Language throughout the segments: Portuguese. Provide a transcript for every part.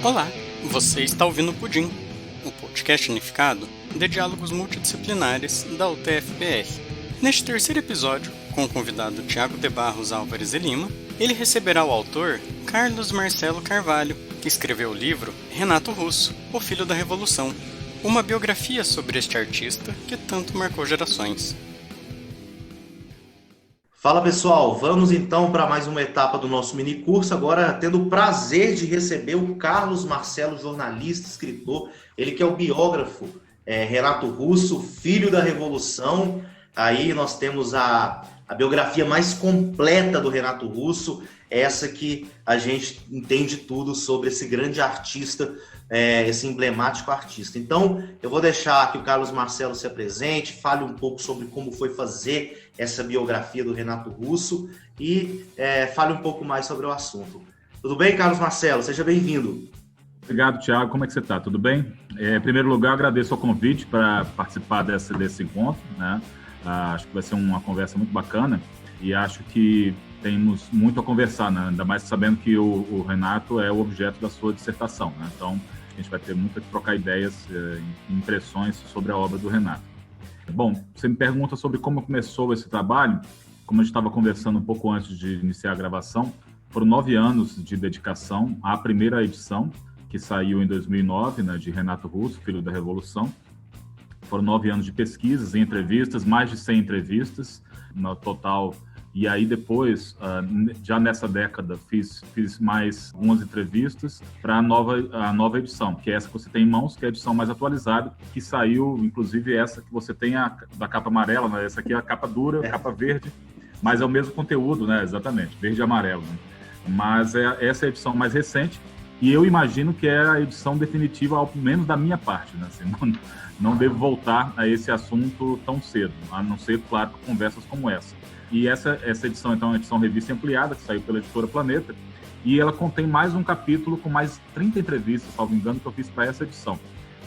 Olá, você está ouvindo o Pudim, o podcast unificado de diálogos multidisciplinares da UTF-PR. Neste terceiro episódio, com o convidado Tiago de Barros Álvares de Lima, ele receberá o autor Carlos Marcelo Carvalho, que escreveu o livro Renato Russo, o Filho da Revolução, uma biografia sobre este artista que tanto marcou gerações. Fala pessoal, vamos então para mais uma etapa do nosso minicurso, agora tendo o prazer de receber o Carlos Marcelo, jornalista, escritor, ele que é o biógrafo Renato Russo, Filho da Revolução. Aí nós temos a biografia mais completa do Renato Russo, essa que a gente entende tudo sobre esse grande artista, esse emblemático artista. Então, eu vou deixar que o Carlos Marcelo se apresente, fale um pouco sobre como foi fazer essa biografia do Renato Russo e fale um pouco mais sobre o assunto. Tudo bem, Carlos Marcelo? Seja bem-vindo. Obrigado, Tiago. Como é que você está? Tudo bem? Em primeiro lugar, agradeço o convite para participar desse encontro, né? Acho que vai ser uma conversa muito bacana e acho que temos muito a conversar, né? Ainda mais sabendo que o Renato é o objeto da sua dissertação, né? Então, a gente vai ter muito a trocar ideias e impressões sobre a obra do Renato. Bom, você me pergunta sobre como começou esse trabalho. Como a gente estava conversando um pouco antes de iniciar a gravação, foram 9 anos de dedicação à primeira edição, que saiu em 2009, né, de Renato Russo, Filho da Revolução. Foram 9 anos de pesquisas e entrevistas, mais de 100 entrevistas no total. E aí depois, já nessa década, fiz mais algumas entrevistas para a nova edição, que é essa que você tem em mãos, que é a edição mais atualizada, que saiu, inclusive essa que você tem da capa amarela, né? Essa aqui é a capa dura, capa verde, mas é o mesmo conteúdo, né? Exatamente, verde e amarelo. Né? Mas essa é a edição mais recente, e eu imagino que é a edição definitiva, ao menos da minha parte, né? Assim, não devo voltar a esse assunto tão cedo, a não ser, claro, conversas como essa. E essa edição, então, é uma edição revista ampliada, que saiu pela editora Planeta, e ela contém mais um capítulo com mais 30 entrevistas, salvo engano, que eu fiz para essa edição.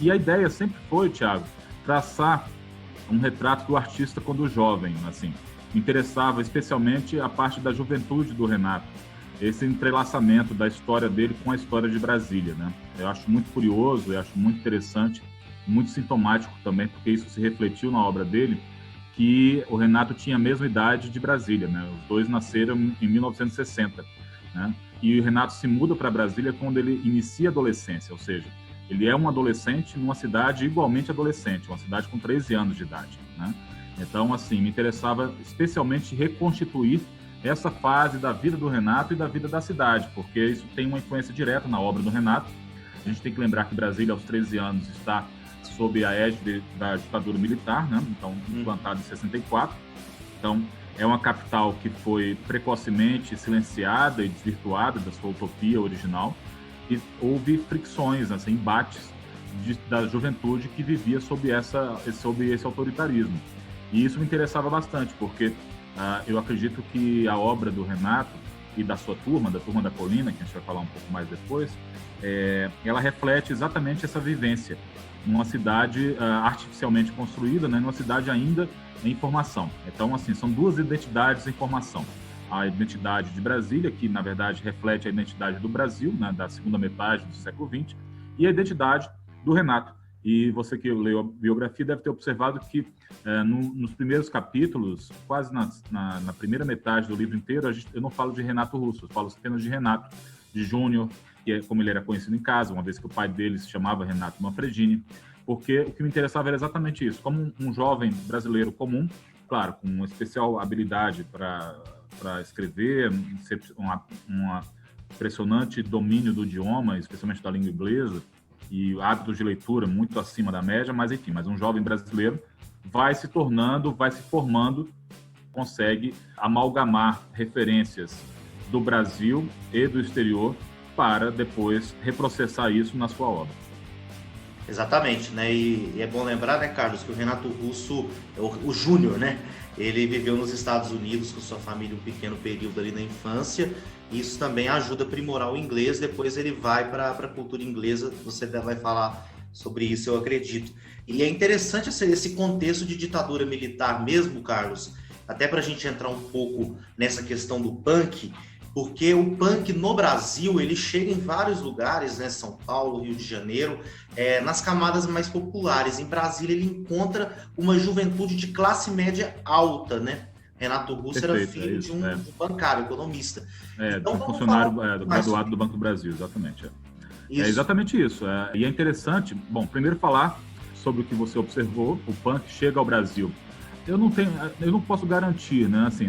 E a ideia sempre foi, Tiago, traçar um retrato do artista quando jovem, assim. Me interessava especialmente a parte da juventude do Renato, esse entrelaçamento da história dele com a história de Brasília, né? Eu acho muito curioso, eu acho muito interessante, muito sintomático também, porque isso se refletiu na obra dele, que o Renato tinha a mesma idade de Brasília, né? Os dois nasceram em 1960, né? E o Renato se muda para Brasília quando ele inicia a adolescência, ou seja, ele é um adolescente numa cidade igualmente adolescente, uma cidade com 13 anos de idade, né? Então, assim, me interessava especialmente reconstituir essa fase da vida do Renato e da vida da cidade, porque isso tem uma influência direta na obra do Renato. A gente tem que lembrar que Brasília, aos 13 anos, está sob a égide da ditadura militar, né? Então, implantada em 64. Então, é uma capital que foi precocemente silenciada e desvirtuada da sua utopia original, e houve fricções, assim, embates da juventude que vivia sob esse autoritarismo. E isso me interessava bastante, porque eu acredito que a obra do Renato e da sua turma, da Turma da Colina, que a gente vai falar um pouco mais depois, ela reflete exatamente essa vivência numa cidade artificialmente construída, né, numa cidade ainda em formação. Então, assim, são duas identidades em formação. A identidade de Brasília, que, na verdade, reflete a identidade do Brasil, né, da segunda metade do século XX, e a identidade do Renato. E você que leu a biografia deve ter observado que, nos primeiros capítulos, quase na primeira metade do livro inteiro, eu não falo de Renato Russo, eu falo apenas de Renato, de Júnior, que é como ele era conhecido em casa, uma vez que o pai dele se chamava Renato Manfredini, porque o que me interessava era exatamente isso, como um jovem brasileiro comum, claro, com uma especial habilidade para escrever, um impressionante domínio do idioma, especialmente da língua inglesa, e hábitos de leitura muito acima da média, mas enfim, um jovem brasileiro vai se formando, consegue amalgamar referências do Brasil e do exterior para depois reprocessar isso na sua obra. Exatamente, né? E é bom lembrar, né, Carlos, que o Renato Russo, o Júnior, né? Ele viveu nos Estados Unidos com sua família um pequeno período ali na infância. Isso também ajuda a aprimorar o inglês. Depois ele vai para a cultura inglesa. Você vai falar sobre isso, eu acredito. E é interessante esse contexto de ditadura militar mesmo, Carlos, até para a gente entrar um pouco nessa questão do punk. porque o punk no Brasil, ele chega em vários lugares, né? São Paulo, Rio de Janeiro, nas camadas mais populares. Em Brasília, ele encontra uma juventude de classe média alta, né? Renato Russo era filho de um bancário, economista. Então, um funcionário graduado do Banco do Brasil, exatamente. É exatamente isso. E é interessante, bom, primeiro falar sobre o que você observou, o punk chega ao Brasil. Eu não posso garantir, né? Assim,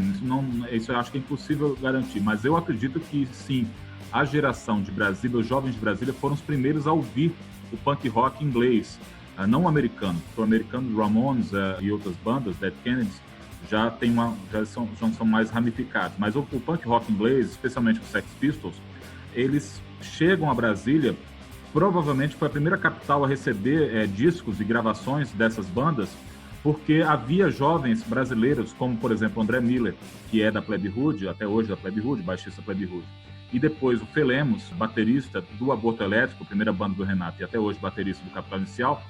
isso eu acho que é impossível garantir, mas eu acredito que sim, a geração de Brasília, os jovens de Brasília foram os primeiros a ouvir o punk rock inglês, não o americano. O americano, Ramones e outras bandas, Dead Kennedys, já são mais ramificados. Mas o punk rock inglês, especialmente os Sex Pistols, eles chegam a Brasília, provavelmente foi a primeira capital a receber discos e gravações dessas bandas, porque havia jovens brasileiros, como, por exemplo, André Miller, que é da Plebe Hood, até hoje da Plebe Hood, baixista Plebe Hood, e depois o Felemos, baterista do Aborto Elétrico, primeira banda do Renato, e até hoje baterista do Capital Inicial,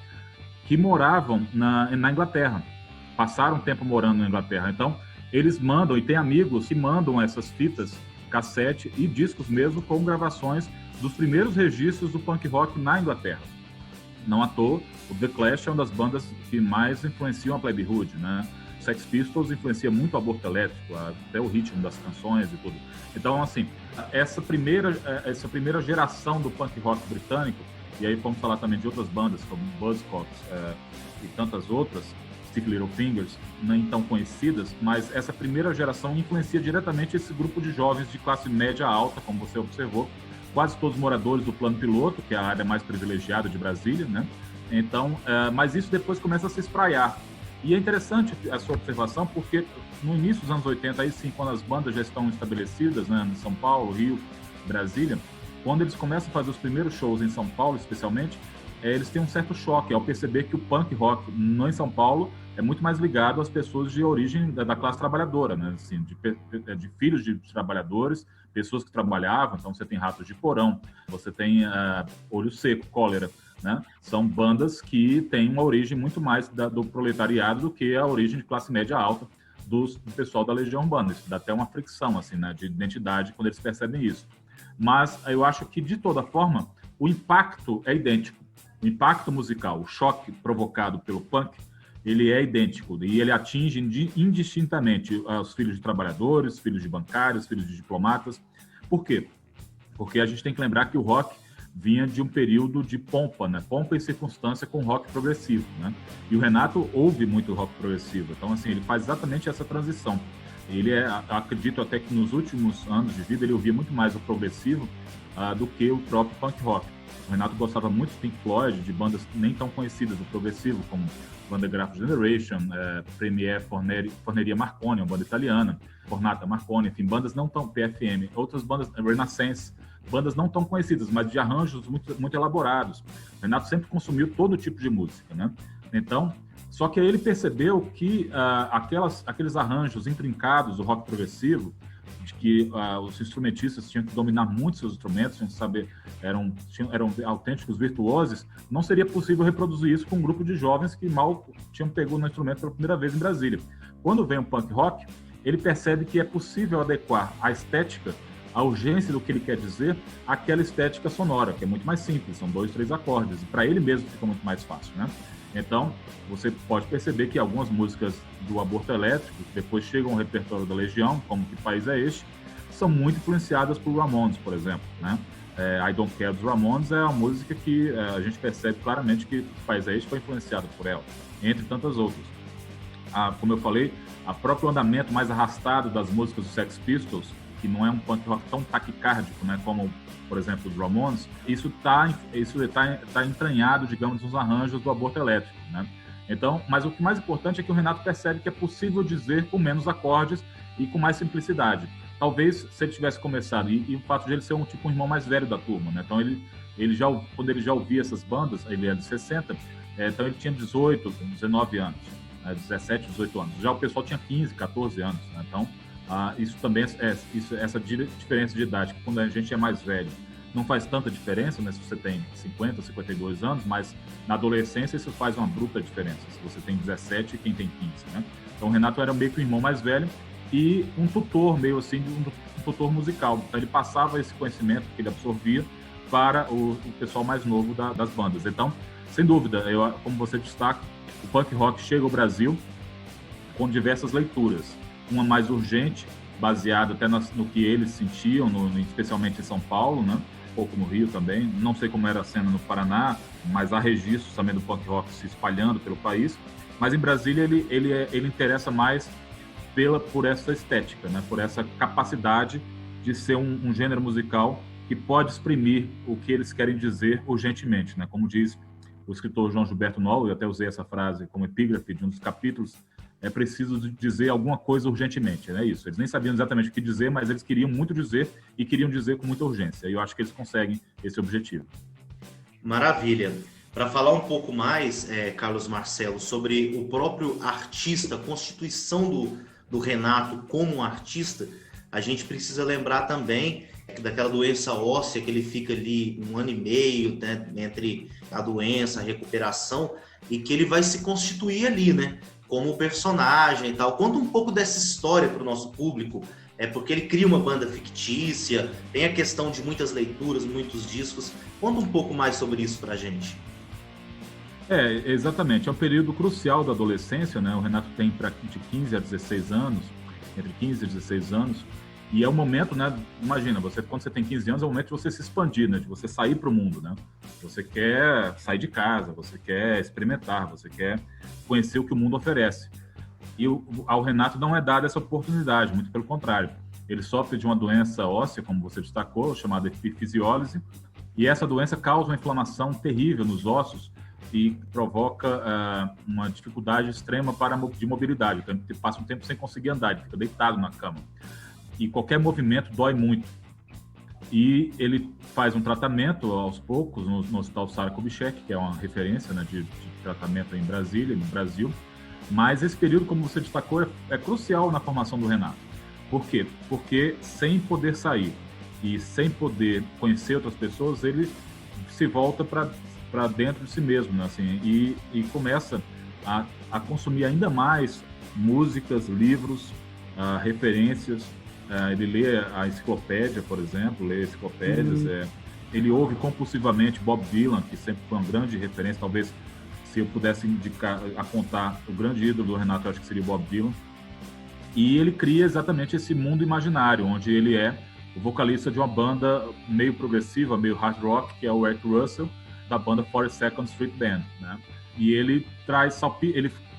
que moravam na Inglaterra, passaram tempo morando na Inglaterra. Então, eles mandam, e tem amigos que mandam essas fitas, cassete e discos mesmo, com gravações dos primeiros registros do punk rock na Inglaterra. Não à toa, o The Clash é uma das bandas que mais influenciam a Plebe Hood, né? Sex Pistols influencia muito o Aborto Elétrico, até o ritmo das canções e tudo. Então, assim, essa primeira geração do punk rock britânico, e aí vamos falar também de outras bandas, como Buzzcocks e tantas outras, Stiff Little Fingers, nem tão conhecidas, mas essa primeira geração influencia diretamente esse grupo de jovens de classe média alta, como você observou, quase todos moradores do Plano Piloto, que é a área mais privilegiada de Brasília, né? Então, mas isso depois começa a se espraiar. E é interessante a sua observação, porque no início dos anos 80, aí sim, quando as bandas já estão estabelecidas, né, em São Paulo, Rio, Brasília, quando eles começam a fazer os primeiros shows em São Paulo, especialmente, eles têm um certo choque ao perceber que o punk rock em São Paulo é muito mais ligado às pessoas de origem da classe trabalhadora, né? Assim, de filhos de trabalhadores, pessoas que trabalhavam. Então você tem Ratos de Porão, você tem Olho Seco, Cólera, né? São bandas que têm uma origem muito mais do proletariado do que a origem de classe média alta do pessoal da Legião Urbana. Isso dá até uma fricção, assim, né, de identidade quando eles percebem isso. Mas eu acho que, de toda forma, o impacto é idêntico. O impacto musical, o choque provocado pelo punk, ele é idêntico e ele atinge indistintamente os filhos de trabalhadores, filhos de bancários, filhos de diplomatas. Por quê? Porque a gente tem que lembrar que o rock vinha de um período de pompa, né? Pompa e circunstância com rock progressivo, né? E o Renato ouve muito rock progressivo, então assim, ele faz exatamente essa transição. Ele acredito até que nos últimos anos de vida ele ouvia muito mais o progressivo do que o próprio punk rock. O Renato gostava muito de Pink Floyd, de bandas nem tão conhecidas do progressivo, como Vandergraaf Generation, Premier Forneria Marconi, uma banda italiana, Fornata Marconi, enfim, bandas não tão PFM, outras bandas, Renaissance, bandas não tão conhecidas, mas de arranjos muito, muito elaborados. O Renato sempre consumiu todo tipo de música, né? Então, só que aí ele percebeu que aqueles arranjos intrincados do rock progressivo, de que os instrumentistas tinham que dominar muito seus instrumentos, tinham que saber, eram autênticos virtuosos, não seria possível reproduzir isso com um grupo de jovens que mal tinham pegado no instrumento pela primeira vez em Brasília. Quando vem o punk rock, ele percebe que é possível adequar a estética, a urgência do que ele quer dizer, àquela estética sonora, que é muito mais simples, são 2, 3 acordes, e para ele mesmo fica muito mais fácil, né? Então, você pode perceber que algumas músicas do Aborto Elétrico, que depois chegam ao repertório da Legião, como Que País é Este, são muito influenciadas por Ramones, por exemplo, né? I Don't Care dos Ramones é uma música que a gente percebe claramente que Que País é Este foi influenciado por ela, entre tantas outras. Como eu falei, o próprio andamento mais arrastado das músicas dos Sex Pistols, que não é um punk rock tão taquicárdico, né, como, por exemplo, os Ramones, isso tá entranhado, digamos, nos arranjos do Aborto Elétrico, né? Então, mas o que mais importante é que o Renato percebe que é possível dizer com menos acordes e com mais simplicidade. Talvez, se ele tivesse começado, e o fato de ele ser um irmão mais velho da turma, né? Então, quando ele já ouvia essas bandas, ele era de 60, então ele tinha 18, 19 anos, né, 17, 18 anos. Já o pessoal tinha 15, 14 anos, né? Então, isso também essa diferença de idade, que quando a gente é mais velho, não faz tanta diferença, né? Se você tem 50, 52 anos, mas na adolescência isso faz uma bruta diferença, se você tem 17 e quem tem 15, né? Então o Renato era meio que o irmão mais velho, e um tutor, meio assim, um tutor musical. Então ele passava esse conhecimento que ele absorvia para o pessoal mais novo das bandas. Então, sem dúvida, como você destaca, o punk rock chega ao Brasil com diversas leituras. Uma mais urgente, baseada até no que eles sentiam, especialmente em São Paulo, né? Um pouco no Rio também. Não sei como era a cena no Paraná, mas há registros também do punk rock se espalhando pelo país. Mas em Brasília ele interessa mais por essa estética, né? Por essa capacidade de ser um gênero musical que pode exprimir o que eles querem dizer urgentemente, né? Como diz o escritor João Gilberto Noll, eu até usei essa frase como epígrafe de um dos capítulos, é preciso dizer alguma coisa urgentemente, é isso. Eles nem sabiam exatamente o que dizer, mas eles queriam muito dizer e queriam dizer com muita urgência. E eu acho que eles conseguem esse objetivo. Maravilha. Para falar um pouco mais, Carlos Marcelo, sobre o próprio artista, a constituição do Renato como um artista, a gente precisa lembrar também daquela doença óssea que ele fica ali 1 ano e meio, né, entre a doença, a recuperação, e que ele vai se constituir ali, né, como personagem e tal. Conta um pouco dessa história para o nosso público, porque ele cria uma banda fictícia, tem a questão de muitas leituras, muitos discos. Conta um pouco mais sobre isso para a gente. Exatamente. É um período crucial da adolescência, né? O Renato tem de 15 a 16 anos, entre 15 e 16 anos, e é o momento, né? Imagina, quando você tem 15 anos, é o momento de você se expandir, né? De você sair para o mundo, né? Você quer sair de casa, você quer experimentar, você quer conhecer o que o mundo oferece. E ao Renato não é dada essa oportunidade, muito pelo contrário. Ele sofre de uma doença óssea, como você destacou, chamada epifisiólise, e essa doença causa uma inflamação terrível nos ossos e provoca uma dificuldade extrema de mobilidade. Então, ele passa um tempo sem conseguir andar, ele fica deitado na cama. E qualquer movimento dói muito. E ele faz um tratamento aos poucos no Hospital Sara Kubitschek, que é uma referência, né, de tratamento em Brasília, no Brasil. Mas esse período, como você destacou, é crucial na formação do Renato. Por quê? Porque sem poder sair e sem poder conhecer outras pessoas, ele se volta para dentro de si mesmo, né, assim, e começa a consumir ainda mais músicas, livros, referências. Ele lê a enciclopédia, por exemplo, lê enciclopédias. Ele ouve compulsivamente Bob Dylan, que sempre foi uma grande referência. Talvez, se eu pudesse apontar o grande ídolo do Renato, eu acho que seria Bob Dylan. E ele cria exatamente esse mundo imaginário, onde ele é o vocalista de uma banda meio progressiva, meio hard rock, que é o Eric Russell, da banda 42nd Street Band, né? E ele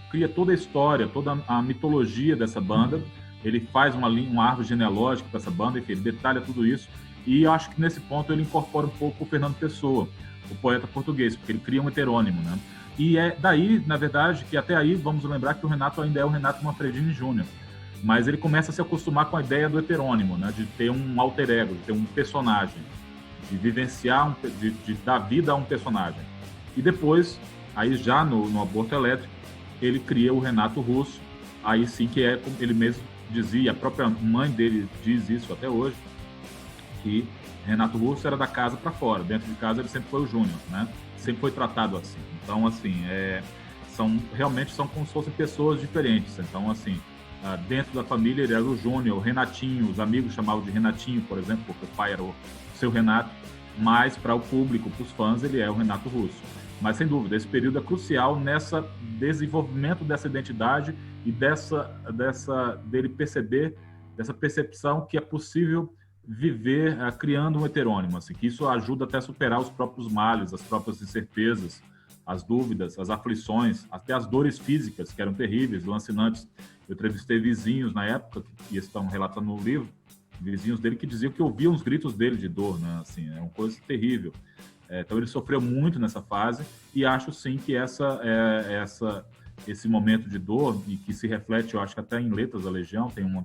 cria toda a história, toda a mitologia dessa banda. Ele faz uma árvore genealógica para essa banda, enfim, ele detalha tudo isso. E eu acho que nesse ponto ele incorpora um pouco o Fernando Pessoa, o poeta português, porque ele cria um heterônimo, né? E é daí, na verdade, que até aí vamos lembrar que o Renato ainda é o Renato Manfredini Jr., mas ele começa a se acostumar com a ideia do heterônimo, né? De ter um alter ego, de ter um personagem, de vivenciar, de dar vida a um personagem. E depois, aí já no Aborto Elétrico, ele cria o Renato Russo, aí sim que é como ele mesmo dizia, a própria mãe dele diz isso até hoje, que Renato Russo era da casa para fora, dentro de casa ele sempre foi o Júnior, né? Sempre foi tratado assim. Então, assim, realmente são como se fossem pessoas diferentes. Então, assim, dentro da família ele era o Júnior, o Renatinho, os amigos chamavam de Renatinho, por exemplo, porque o pai era o seu Renato, mas para o público, para os fãs, ele é o Renato Russo. Mas, sem dúvida, esse período é crucial nesse desenvolvimento dessa identidade e dele perceber, dessa percepção que é possível viver criando um heterônimo, assim, que isso ajuda até a superar os próprios males, as próprias incertezas, as dúvidas, as aflições, até as dores físicas, que eram terríveis, lancinantes. Eu entrevistei vizinhos na época, que estão relatando no livro, vizinhos dele que diziam que ouviam os gritos dele de dor, né? Assim, é uma coisa terrível. Então ele sofreu muito nessa fase e acho sim que esse momento de dor, e que se reflete, eu acho que até em Letras da Legião, tem uma...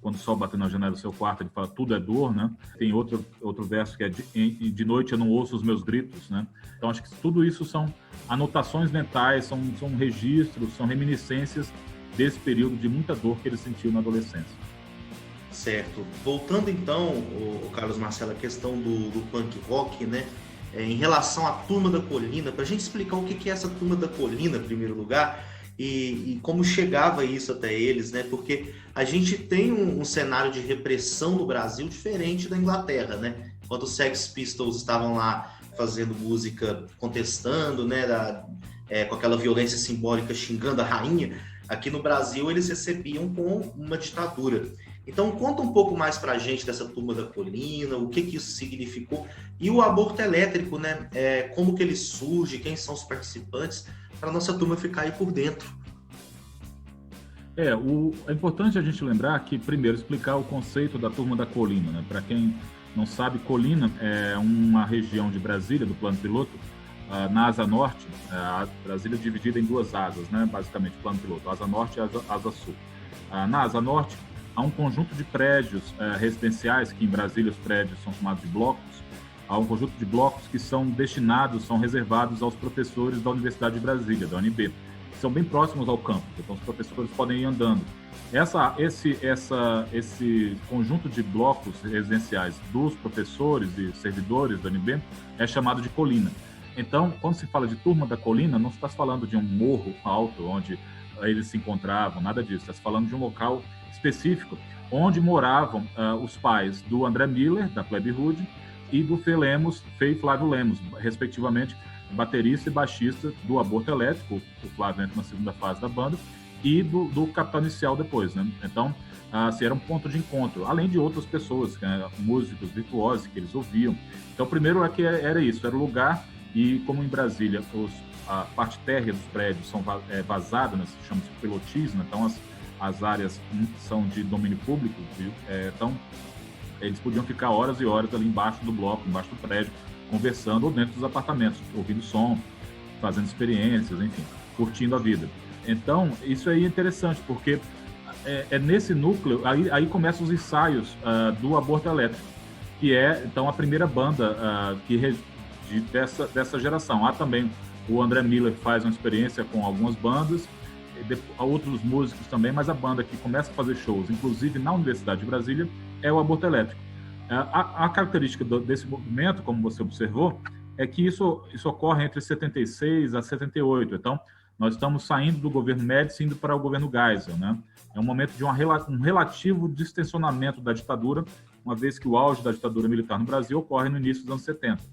quando o sol bateu na janela do seu quarto, ele fala tudo é dor, né? Tem outro verso que é de noite eu não ouço os meus gritos, né? Então acho que tudo isso são anotações mentais, são registros, são reminiscências desse período de muita dor que ele sentiu na adolescência. Certo. Voltando então, o Carlos Marcelo, a questão do punk rock, né? Em relação à Turma da Colina, para a gente explicar o que é essa Turma da Colina, em primeiro lugar, e como chegava isso até eles, né? Porque a gente tem um cenário de repressão no Brasil diferente da Inglaterra, né? Enquanto os Sex Pistols estavam lá fazendo música contestando, né, com aquela violência simbólica xingando a rainha, aqui no Brasil eles recebiam com uma ditadura. Então conta um pouco mais pra gente dessa Turma da Colina, o que isso significou, e o aborto elétrico, né? Como que ele surge, quem são os participantes, para nossa turma ficar aí por dentro. É importante a gente lembrar que, primeiro, explicar o conceito da Turma da Colina, né? Para quem não sabe, Colina é uma região de Brasília, do Plano Piloto, na Asa Norte. A Brasília é dividida em duas asas, né? Basicamente, Plano Piloto, Asa Norte e Asa Sul. Na Asa Norte, há um conjunto de prédios residenciais, que em Brasília os prédios são chamados de blocos. Há um conjunto de blocos que são reservados aos professores da Universidade de Brasília, da UNB, que são bem próximos ao campus, então os professores podem ir andando. Esse conjunto de blocos residenciais dos professores e servidores da UNB é chamado de colina. Então, quando se fala de Turma da Colina, não se está falando de um morro alto onde eles se encontravam, nada disso. Está se falando de um local específico onde moravam os pais do André Miller, da Plebe Rude, e do Fê e Flávio Lemos, respectivamente, baterista e baixista do Aborto Elétrico. O Flávio entra na segunda fase da banda, e do Capital Inicial depois, né? Então, era um ponto de encontro, além de outras pessoas, músicos virtuosos que eles ouviam. Então, primeiro era isso, era o lugar, e como em Brasília a parte térrea dos prédios são vazada, né? Chama-se pilotismo, então as áreas são de domínio público, então eles podiam ficar horas e horas ali embaixo do bloco, embaixo do prédio, conversando, ou dentro dos apartamentos, ouvindo som, fazendo experiências, enfim, curtindo a vida. Então, isso aí é interessante, porque nesse núcleo, aí começam os ensaios do Aborto Elétrico, que é, então, a primeira banda dessa geração. Há também o André Miller faz uma experiência com algumas bandas, há outros músicos também, mas a banda que começa a fazer shows, inclusive na Universidade de Brasília, é o Aborto Elétrico. A característica desse movimento, como você observou, é que isso ocorre entre 76 a 78. Então, nós estamos saindo do governo Médici indo para o governo Geisel, né? É um momento de um relativo distensionamento da ditadura, uma vez que o auge da ditadura militar no Brasil ocorre no início dos anos 70.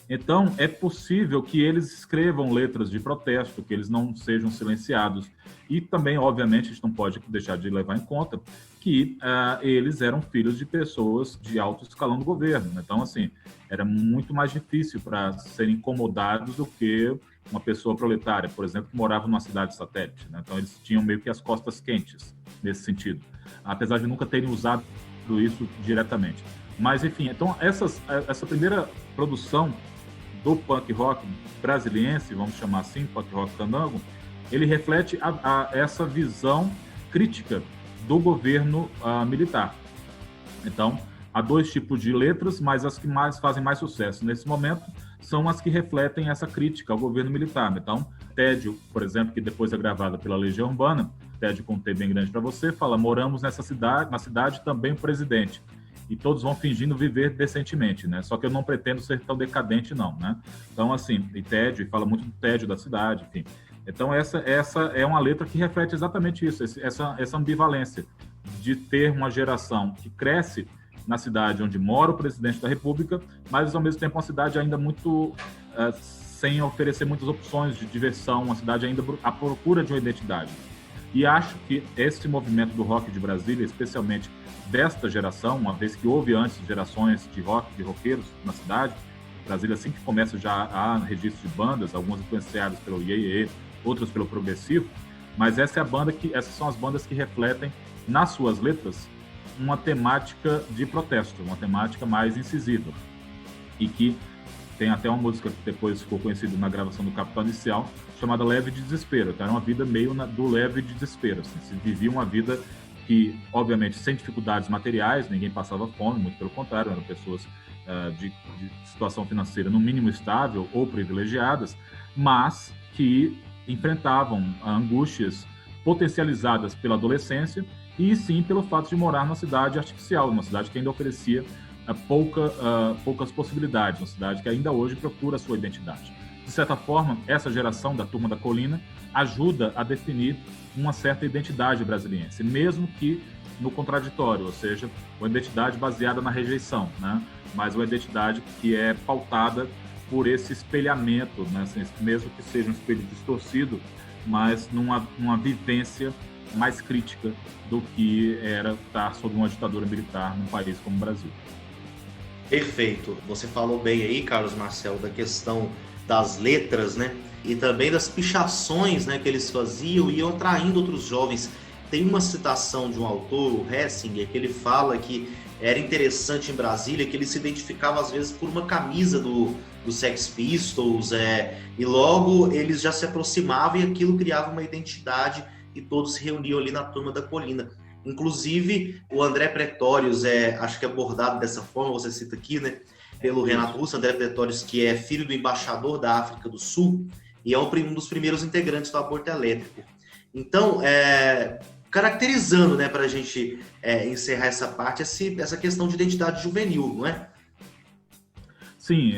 Então, é possível que eles escrevam letras de protesto, que eles não sejam silenciados. E também, obviamente, a gente não pode deixar de levar em conta que eles eram filhos de pessoas de alto escalão do governo. Então, assim, era muito mais difícil para serem incomodados do que uma pessoa proletária, por exemplo, que morava numa cidade satélite, né? Então, eles tinham meio que as costas quentes nesse sentido, apesar de nunca terem usado isso diretamente. Mas, enfim, então, essa primeira produção do punk rock brasiliense, vamos chamar assim, punk rock candango, ele reflete essa visão crítica do governo militar. Então, há dois tipos de letras, mas as que fazem mais sucesso nesse momento são as que refletem essa crítica ao governo militar. Então, Tédio, por exemplo, que depois é gravada pela Legião Urbana, Tédio com um T bem grande para você, fala: moramos na cidade também o presidente. E todos vão fingindo viver decentemente, né? Só que eu não pretendo ser tão decadente, não, né? Então, assim, e tédio, e fala muito do tédio da cidade, enfim. Então, essa é uma letra que reflete exatamente isso, essa ambivalência de ter uma geração que cresce na cidade onde mora o presidente da República, mas, ao mesmo tempo, uma cidade ainda muito sem oferecer muitas opções de diversão, uma cidade ainda à procura de uma identidade. E acho que esse movimento do rock de Brasília, especialmente desta geração, uma vez que houve antes gerações de roqueiros na cidade, Brasília, assim que começa, já há registros de bandas, algumas influenciadas pelo Iê, outras pelo progressivo, mas essas são as bandas que refletem nas suas letras uma temática de protesto, uma temática mais incisiva, e que tem até uma música que depois ficou conhecida na gravação do Capital Inicial, chamada Leve de Desespero. Então, era uma vida meio do leve de desespero, assim. Se vivia uma vida que, obviamente, sem dificuldades materiais, ninguém passava fome, muito pelo contrário, eram pessoas de situação financeira no mínimo estável ou privilegiadas, mas que enfrentavam angústias potencializadas pela adolescência e sim pelo fato de morar numa cidade artificial, uma cidade que ainda oferecia poucas possibilidades, uma cidade que ainda hoje procura a sua identidade. certa forma, essa geração da Turma da Colina ajuda a definir uma certa identidade brasiliense, mesmo que no contraditório, ou seja, uma identidade baseada na rejeição, né? Mas uma identidade que é pautada por esse espelhamento, né? Assim, mesmo que seja um espelho distorcido, mas numa vivência mais crítica do que era estar sob uma ditadura militar num país como o Brasil. Perfeito. Você falou bem aí, Carlos Marcelo, da questão das letras, né? E também das pichações, né, que eles faziam e iam atraindo outros jovens. Tem uma citação de um autor, o Hessinger, que ele fala que era interessante em Brasília, que ele se identificava às vezes por uma camisa do Sex Pistols, e logo eles já se aproximavam e aquilo criava uma identidade e todos se reuniam ali na Turma da Colina. Inclusive, o André Pretórios, acho que é abordado dessa forma, você cita aqui, né, pelo Renato Russo, André Pretórios, que é filho do embaixador da África do Sul e é um dos primeiros integrantes do aborto elétrico. Então, caracterizando, né, para a gente encerrar essa parte, essa questão de identidade juvenil, não é? Sim,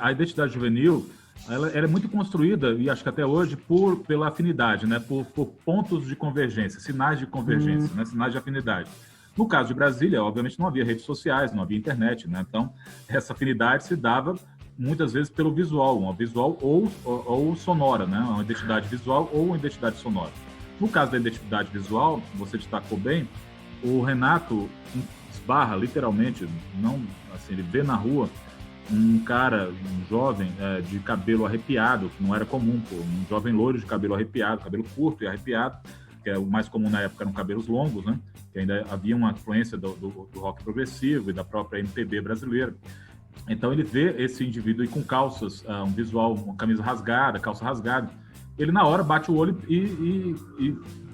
a identidade juvenil ela é muito construída, e acho que até hoje, pela afinidade, né, por pontos de convergência, sinais de convergência, né, sinais de afinidade. No caso de Brasília, obviamente não havia redes sociais, não havia internet, né, então essa afinidade se dava muitas vezes pelo visual, uma visual ou sonora, né, uma identidade visual ou uma identidade sonora. No caso da identidade visual, você destacou bem, o Renato esbarra literalmente, não, assim, ele vê na rua um cara, um jovem de cabelo arrepiado, que não era comum, um jovem loiro de cabelo arrepiado, cabelo curto e arrepiado, que o mais comum na época eram cabelos longos, né? Que ainda havia uma influência do rock progressivo e da própria MPB brasileira. Então ele vê esse indivíduo aí com calças, um visual, uma camisa rasgada, calça rasgada. Ele na hora bate o olho e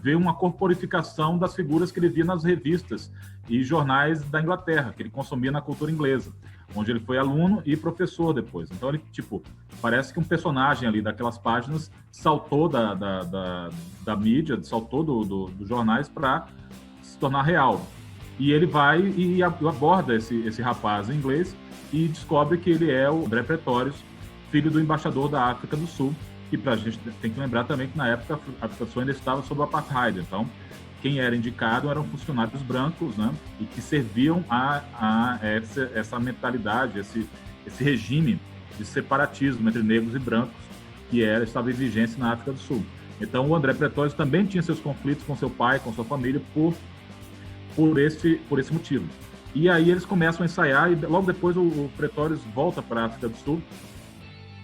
vê uma corporificação das figuras que ele via nas revistas e jornais da Inglaterra, que ele consumia na cultura inglesa, onde ele foi aluno e professor depois. Então ele, parece que um personagem ali daquelas páginas saltou da mídia, saltou dos jornais para se tornar real. E ele vai e aborda esse rapaz em inglês e descobre que ele é o André Pretórios, filho do embaixador da África do Sul, e a gente tem que lembrar também que na época a África do Sul ainda estava sob o apartheid, então quem era indicado eram funcionários brancos, né, e que serviam a essa mentalidade, esse regime de separatismo entre negros e brancos que estava em vigência na África do Sul. Então o André Pretórios também tinha seus conflitos com seu pai, com sua família, por esse motivo. E aí eles começam a ensaiar e logo depois o Pretórios volta para a África do Sul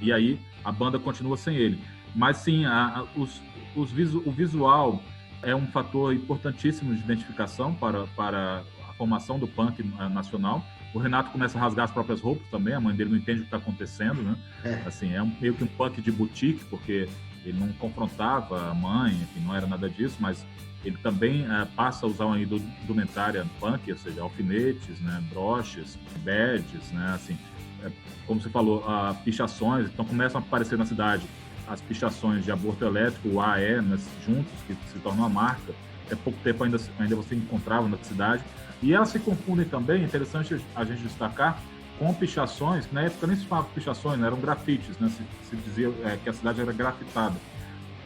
e aí a banda continua sem ele. Mas sim, o visual é um fator importantíssimo de identificação para a formação do punk nacional. O Renato começa a rasgar as próprias roupas também, a mãe dele não entende o que está acontecendo, né? Assim, meio que um punk de boutique, porque ele não confrontava a mãe, enfim, não era nada disso, mas ele também passa a usar uma indumentária punk, ou seja, alfinetes, né, broches, badges, né, assim, como você falou, pichações, então começam a aparecer na cidade as pichações de aborto elétrico, o AE, né, juntos, que se tornou uma marca. Há pouco tempo ainda você encontrava na cidade. E elas se confundem também, é interessante a gente destacar, com pichações, que na época nem se falava pichações, né, eram grafites, né, se dizia que a cidade era grafitada,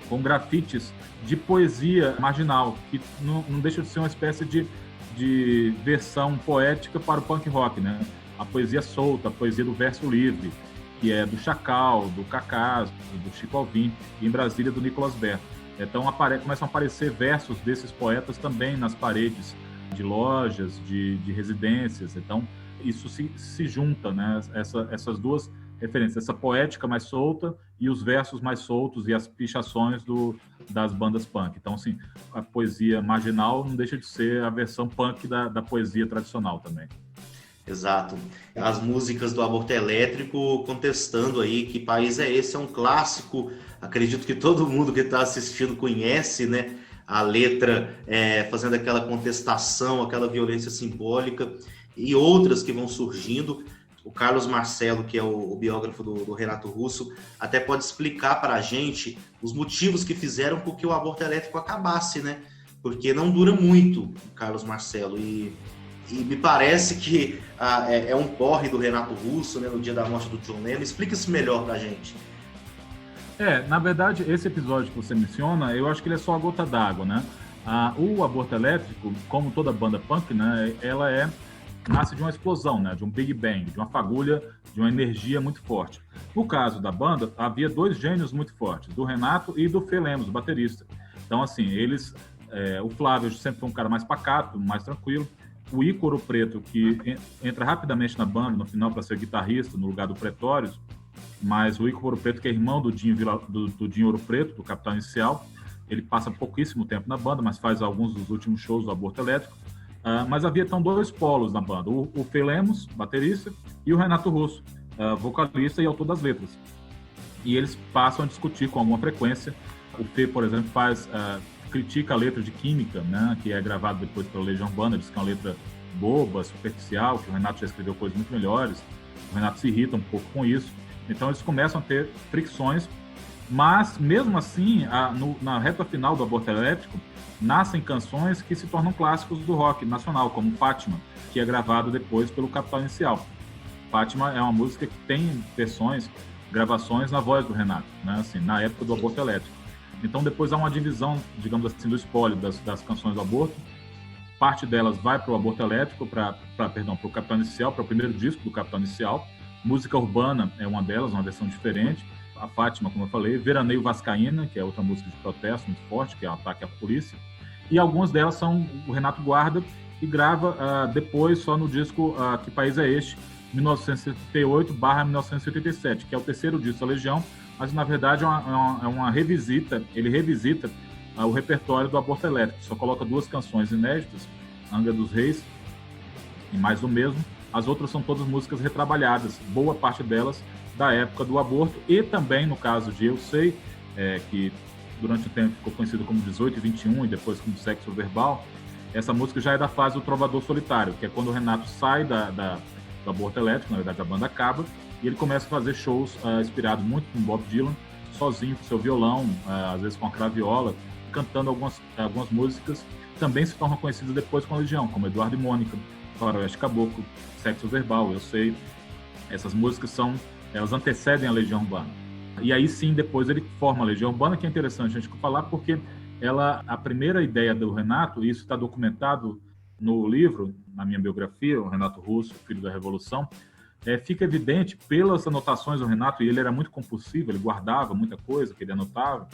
com grafites de poesia marginal, que não deixa de ser uma espécie de versão poética para o punk rock, né? A poesia solta, a poesia do verso livre, que é do Chacal, do Cacá, do Chico Alvim, e em Brasília do Nicolas Berto. Então começam a aparecer versos desses poetas também nas paredes de lojas, de residências. Então isso se junta, né? Essas duas referências, essa poética mais solta e os versos mais soltos e as pichações das bandas punk. Então, assim, a poesia marginal não deixa de ser a versão punk da poesia tradicional também. Exato. As músicas do aborto elétrico contestando aí que país é esse, é um clássico. Acredito que todo mundo que está assistindo conhece, né? A letra fazendo aquela contestação, aquela violência simbólica e outras que vão surgindo. O Carlos Marcelo, que é o biógrafo do Renato Russo, até pode explicar para a gente os motivos que fizeram com que o aborto elétrico acabasse, né? Porque não dura muito, Carlos Marcelo, e me parece que é um porre do Renato Russo, né, no dia da morte do John Lennon. Explica isso melhor para a gente. Na verdade, esse episódio que você menciona, eu acho que ele é só a gota d'água, né? O Aborto Elétrico, como toda banda punk, né, nasce de uma explosão, né, de um Big Bang, de uma fagulha, de uma energia muito forte. No caso da banda, havia dois gênios muito fortes, do Renato e do Fê Lemos, o baterista. Então, assim, o Flávio sempre foi um cara mais pacato, mais tranquilo. O Ícaro Preto, que entra rapidamente na banda, no final, para ser guitarrista, no lugar do Pretórios, mas o Ícaro Preto, que é irmão do Dinho Ouro Preto, do Capital Inicial, ele passa pouquíssimo tempo na banda, mas faz alguns dos últimos shows do Aborto Elétrico. Mas havia então dois polos na banda, o Fê Lemos, baterista, e o Renato Russo, vocalista e autor das letras. E eles passam a discutir com alguma frequência. O Fê, por exemplo, critica a letra de Química, né, que é gravada depois pela Legião Urbana, diz que é uma letra boba, superficial, que o Renato já escreveu coisas muito melhores. O Renato se irrita um pouco com isso. Então eles começam a ter fricções, mas mesmo assim, na reta final do Aborto Elétrico, nascem canções que se tornam clássicos do rock nacional, como Fátima, que é gravado depois pelo Capital Inicial. Fátima é uma música que tem gravações na voz do Renato, né, assim, na época do Aborto Elétrico. Então depois há uma divisão, digamos assim, do espólio das canções do aborto. Parte delas vai para o Aborto Elétrico, para o Capital Inicial, para o primeiro disco do Capital Inicial. Música Urbana é uma delas, uma versão diferente. A Fátima, como eu falei, Veraneio Vascaína, que é outra música de protesto muito forte, que é o Ataque à Polícia. E algumas delas são o Renato guarda e grava depois só no disco Que País é Este, 1978/1987, que é o terceiro disco da Legião, mas na verdade é uma revisita, ele revisita o repertório do Aborto Elétrico, só coloca duas canções inéditas, Angra dos Reis e Mais do Mesmo. As outras são todas músicas retrabalhadas, boa parte delas da época do aborto, e também no caso de Eu Sei, que durante o tempo ficou conhecido como 18 e 21 e depois como Sexo Verbal. Essa música já é da fase do Trovador Solitário, que é quando o Renato sai do Aborto Elétrico, na verdade a banda acaba, e ele começa a fazer shows inspirados muito com Bob Dylan, sozinho com seu violão, às vezes com a craviola, cantando algumas músicas. Também se tornam conhecidas depois com a Legião, como Eduardo e Mônica, Faroeste Caboclo, Sexo Verbal, Eu Sei. Essas músicas elas antecedem a Legião Urbana. E aí sim, depois ele forma a Legião Urbana, que é interessante a gente falar, porque a primeira ideia do Renato, e isso está documentado no livro, na minha biografia, o Renato Russo, Filho da Revolução, fica evidente pelas anotações do Renato, e ele era muito compulsivo, ele guardava muita coisa que ele anotava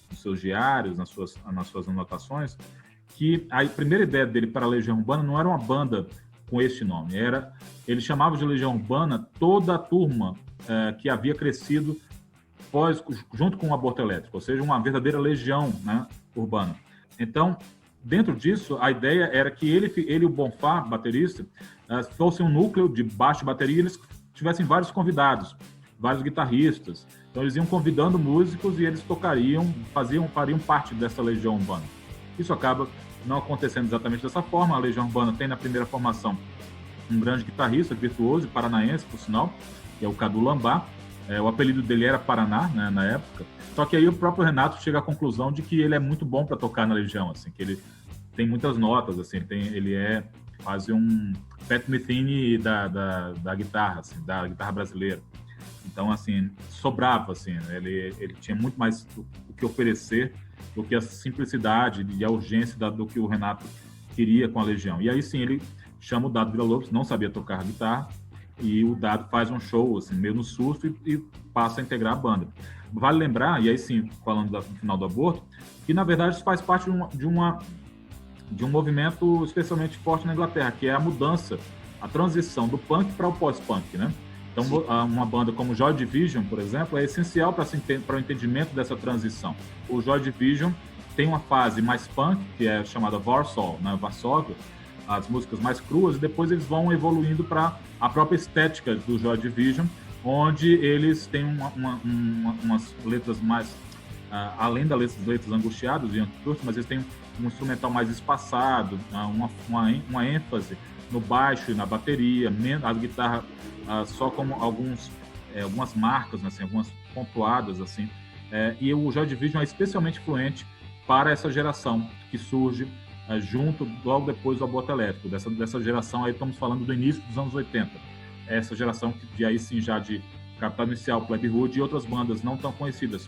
nos seus diários, nas suas anotações, que a primeira ideia dele para a Legião Urbana não era uma banda com este nome, ele chamava de Legião Urbana toda a turma que havia crescido junto com o Aborto Elétrico, ou seja, uma verdadeira legião, né, urbana. Então, dentro disso, a ideia era que ele e o Bonfá, baterista, fossem um núcleo de baixo e bateria, e eles tivessem vários convidados, vários guitarristas. Então, eles iam convidando músicos e eles fariam parte dessa legião urbana. Isso acaba não acontecendo exatamente dessa forma. A Legião Urbana tem na primeira formação um grande guitarrista, virtuoso e paranaense, por sinal, que é o Cadu Lambá. O apelido dele era Paraná, né, na época. Só que aí o próprio Renato chega à conclusão de que ele é muito bom para tocar na Legião, assim, que ele tem muitas notas, assim, ele é quase um Pat Metheny da guitarra, assim, da guitarra brasileira. Então, assim, sobrava, assim, ele tinha muito mais o que oferecer do que a simplicidade e a urgência do que o Renato queria com a Legião. E aí sim, ele chama o Dado Villa-Lobos, não sabia tocar guitarra, e o Dado faz um show, assim, meio no susto, e passa a integrar a banda. Vale lembrar, e aí sim, falando do final do aborto, que na verdade isso faz parte de um movimento especialmente forte na Inglaterra, que é a mudança, a transição do punk para o pós-punk, né? Então, uma banda como Joy Division, por exemplo, é essencial para o entendimento dessa transição. O Joy Division tem uma fase mais punk, que é chamada Warsaw, né, Varsóvia, as músicas mais cruas, e depois eles vão evoluindo para a própria estética do Joy Division, onde eles têm umas letras mais, além das letras angustiadas, mas eles têm um instrumental mais espaçado, uma ênfase no baixo e na bateria, a guitarra só como algumas marcas, assim, algumas pontuadas, assim. E o Joy Division é especialmente influente para essa geração que surge logo depois do Aborto Elétrico. Dessa geração aí estamos falando do início dos anos 80. Essa geração que aí sim já de Capital Inicial, Plebe Rude e outras bandas não tão conhecidas,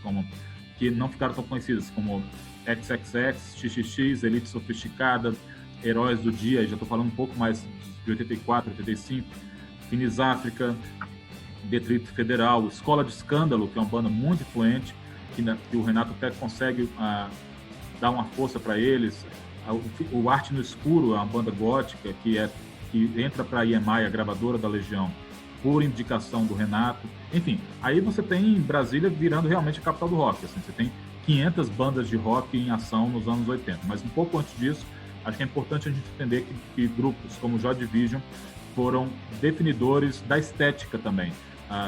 que não ficaram tão conhecidas, como XXX, XXX, Elite Sofisticada, Heróis do Dia, já estou falando um pouco mais de 84, 85, Finis África, Detrito Federal, Escola de Escândalo, que é uma banda muito influente, que o Renato até consegue dar uma força para eles. O Arte no Escuro é uma banda gótica que entra para a EMI, a gravadora da Legião, por indicação do Renato. Enfim, aí você tem Brasília virando realmente a capital do rock. Assim, você tem 500 bandas de rock em ação nos anos 80. Mas um pouco antes disso, acho que é importante a gente entender que grupos como Joy Division foram definidores da estética também,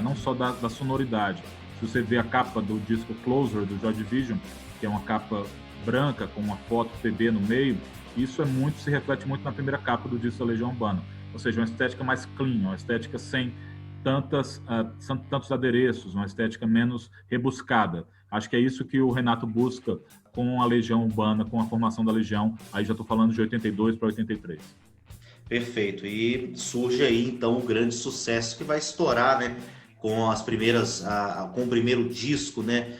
não só da sonoridade. Se você vê a capa do disco Closer, do Joy Division, que é uma capa branca com uma foto PB no meio, isso se reflete muito na primeira capa do disco da Legião Urbana. Ou seja, uma estética mais clean, uma estética sem tantos adereços, uma estética menos rebuscada. Acho que é isso que o Renato busca com a Legião Urbana, com a formação da Legião. Aí já estou falando de 82 para 83. Perfeito. E surge aí, então, o grande sucesso que vai estourar, né? Com as primeiras, com o primeiro disco, né?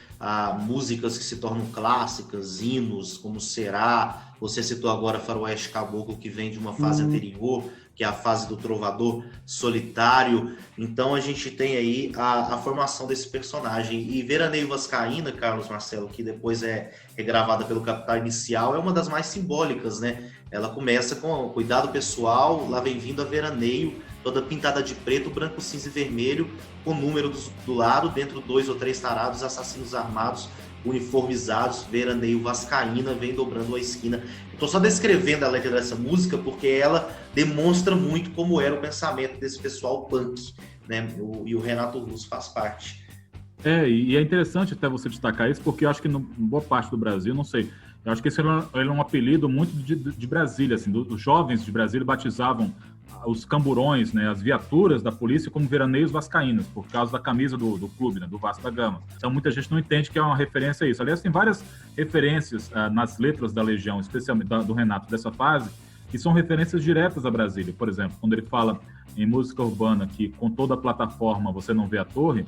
Músicas que se tornam clássicas, hinos, como Será. Você citou agora Faroeste Caboclo, que vem de uma fase anterior, que é a fase do trovador solitário. Então a gente tem aí a formação desse personagem. E Veraneio Vascaína, Carlos Marcelo, que depois é regravada pelo Capital Inicial, é uma das mais simbólicas, né? Ela começa com cuidado pessoal, lá vem vindo a Veraneio, toda pintada de preto, branco, cinza e vermelho, com números do lado, dentro 2 ou 3 tarados, assassinos armados, uniformizados, Veraneio Vascaína, vem dobrando a esquina. Estou só descrevendo a letra dessa música porque ela demonstra muito como era o pensamento desse pessoal punk, né? E o Renato Russo faz parte. E é interessante até você destacar isso, porque eu acho que em boa parte do Brasil, não sei, eu acho que esse é um apelido muito de Brasília, assim, os jovens de Brasília batizavam os camburões, né, as viaturas da polícia como veraneios vascaínos, por causa da camisa do clube, né, do Vasco da Gama. Então muita gente não entende que é uma referência a isso. Aliás, tem várias referências nas letras da Legião, especialmente do Renato, dessa fase, que são referências diretas a Brasília. Por exemplo, quando ele fala em música urbana que com toda a plataforma você não vê a torre,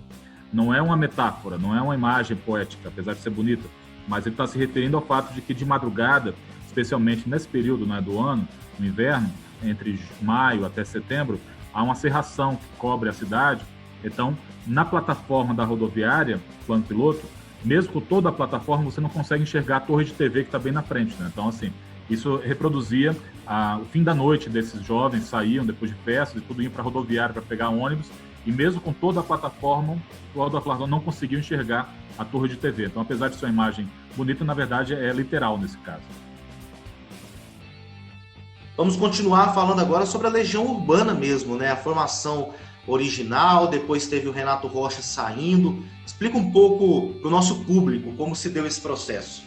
não é uma metáfora, não é uma imagem poética, apesar de ser bonita, mas ele está se referindo ao fato de que de madrugada, especialmente nesse período, né, do ano, no inverno, entre maio até setembro, há uma cerração que cobre a cidade. Então, na plataforma da rodoviária, plano piloto, mesmo com toda a plataforma, você não consegue enxergar a torre de TV que está bem na frente, né? Então, assim, isso reproduzia o fim da noite desses jovens, saíam depois de festas e tudo, iam para a rodoviária para pegar ônibus, e mesmo com toda a plataforma não conseguiam enxergar a torre de TV. Então, apesar de ser uma imagem bonita, na verdade é literal nesse caso. Vamos continuar falando agora sobre a Legião Urbana mesmo, né? A formação original, depois teve o Renato Rocha saindo. Explica um pouco para o nosso público como se deu esse processo.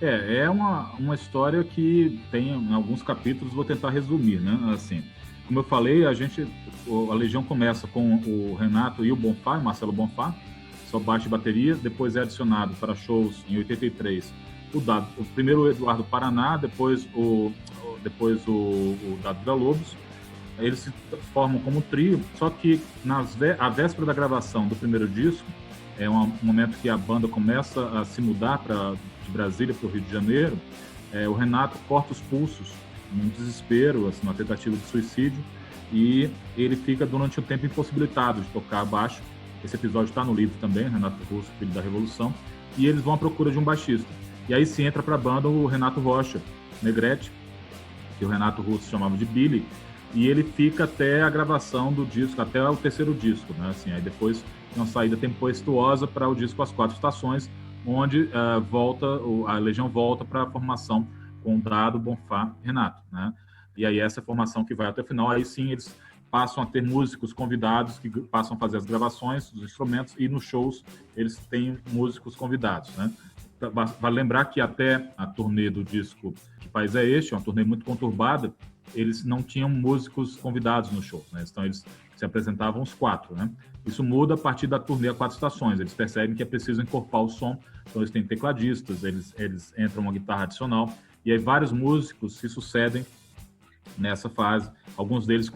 É uma história que tem em alguns capítulos, vou tentar resumir, né? Assim, como eu falei, a Legião começa com o Renato e o Bonfá, o Marcelo Bonfá, só baixo e bateria, depois é adicionado para shows em 83 o primeiro o Eduardo Paraná, depois o Dado Vila Lobos. Eles se formam como trio, só que a véspera da gravação do primeiro disco, é um momento que a banda começa a se mudar de Brasília para o Rio de Janeiro, o Renato corta os pulsos, num desespero, assim, uma tentativa de suicídio, e ele fica durante um tempo impossibilitado de tocar baixo. Esse episódio está no livro também, Renato Russo, Filho da Revolução, e eles vão à procura de um baixista. E aí se entra para a banda o Renato Rocha Negrete, que o Renato Russo chamava de Billy, e ele fica até a gravação do disco, até o terceiro disco, né? Assim, aí depois tem uma saída tempestuosa para o disco As Quatro Estações, onde a Legião volta para a formação com Dado, Bonfá e Renato, né? E aí essa formação que vai até o final, aí sim eles passam a ter músicos convidados que passam a fazer as gravações dos instrumentos, e nos shows eles têm músicos convidados, né? Vale lembrar que até a turnê do disco Que País é Este, uma turnê muito conturbada, eles não tinham músicos convidados nos shows, né? Então eles se apresentavam os 4, né? Isso muda a partir da turnê a 4 estações, eles percebem que é preciso encorpar o som, então eles têm tecladistas, eles entram uma guitarra adicional, e aí vários músicos se sucedem nessa fase. Alguns deles,